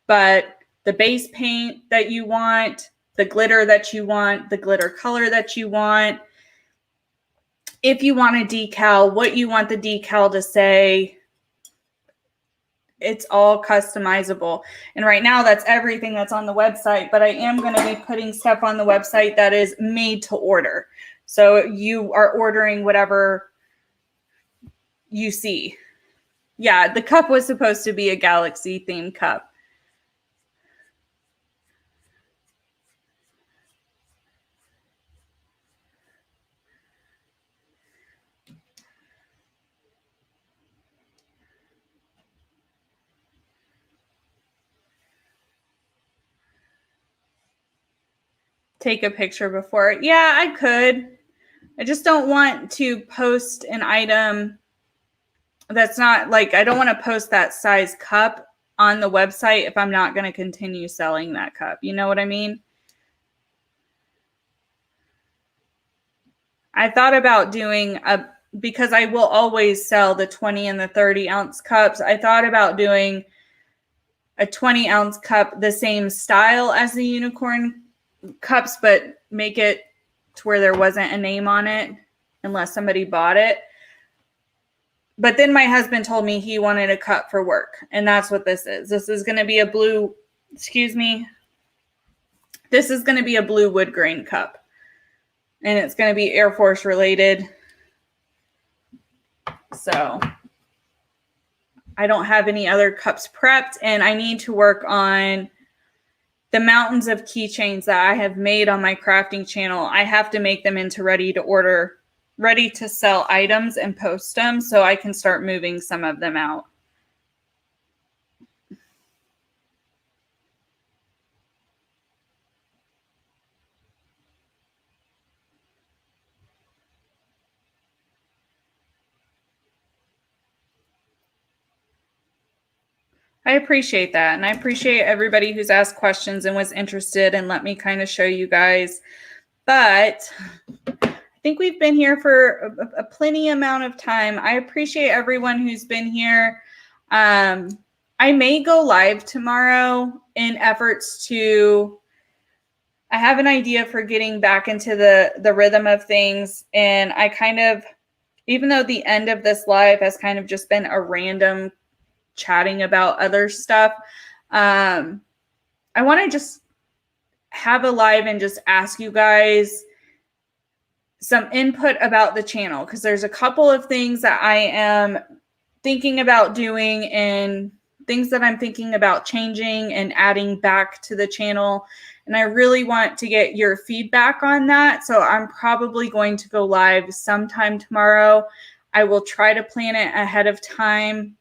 Speaker 1: but the base paint that you want, the glitter that you want, the glitter color that you want, if you want a decal, what you want the decal to say, it's all customizable. And right now that's everything that's on the website, but I am going to be putting stuff on the website that is made to order. So you are ordering whatever you see. Yeah, the cup was supposed to be a galaxy themed cup. Take a picture before. Yeah, I could. I just don't want to post an item that's not like, I don't want to post that size cup on the website if I'm not going to continue selling that cup. You know what I mean? I thought about doing because I will always sell the 20 and the 30 ounce cups. I thought about doing a 20 ounce cup, the same style as the unicorn cups, but make it to where there wasn't a name on it unless somebody bought it. But then my husband told me he wanted a cup for work, and that's what this is. This is going to be a blue, excuse me. This is going to be a blue wood grain cup, and it's going to be Air Force related. So I don't have any other cups prepped, and I need to work on the mountains of keychains that I have made on my crafting channel. I have to make them into ready to order, ready to sell items and post them so I can start moving some of them out. I appreciate that. And I appreciate everybody who's asked questions and was interested and let me kind of show you guys. But I think we've been here for a plenty amount of time. I appreciate everyone who's been here. I may go live tomorrow in efforts to, I have an idea for getting back into the rhythm of things. And I kind of, even though the end of this live has kind of just been a random chatting about other stuff, I want to just have a live and just ask you guys some input about the channel, because there's a couple of things that I am thinking about doing and things that I'm thinking about changing and adding back to the channel. And I really want to get your feedback on that. So I'm probably going to go live sometime tomorrow. I will try to plan it ahead of time.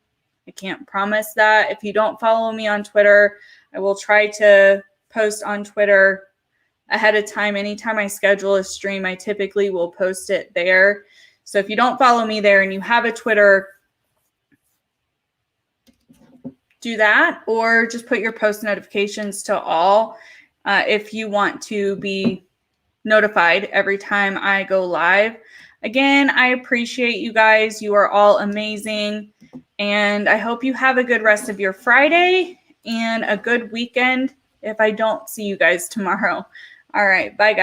Speaker 1: I can't promise that. If you don't follow me on Twitter, I will try to post on Twitter ahead of time. Anytime I schedule a stream, I typically will post it there. So if you don't follow me there and you have a Twitter, do that, or just put your post notifications to all if you want to be notified every time I go live. Again, I appreciate you guys. You are all amazing. And I hope you have a good rest of your Friday and a good weekend if I don't see you guys tomorrow. All right. Bye, guys.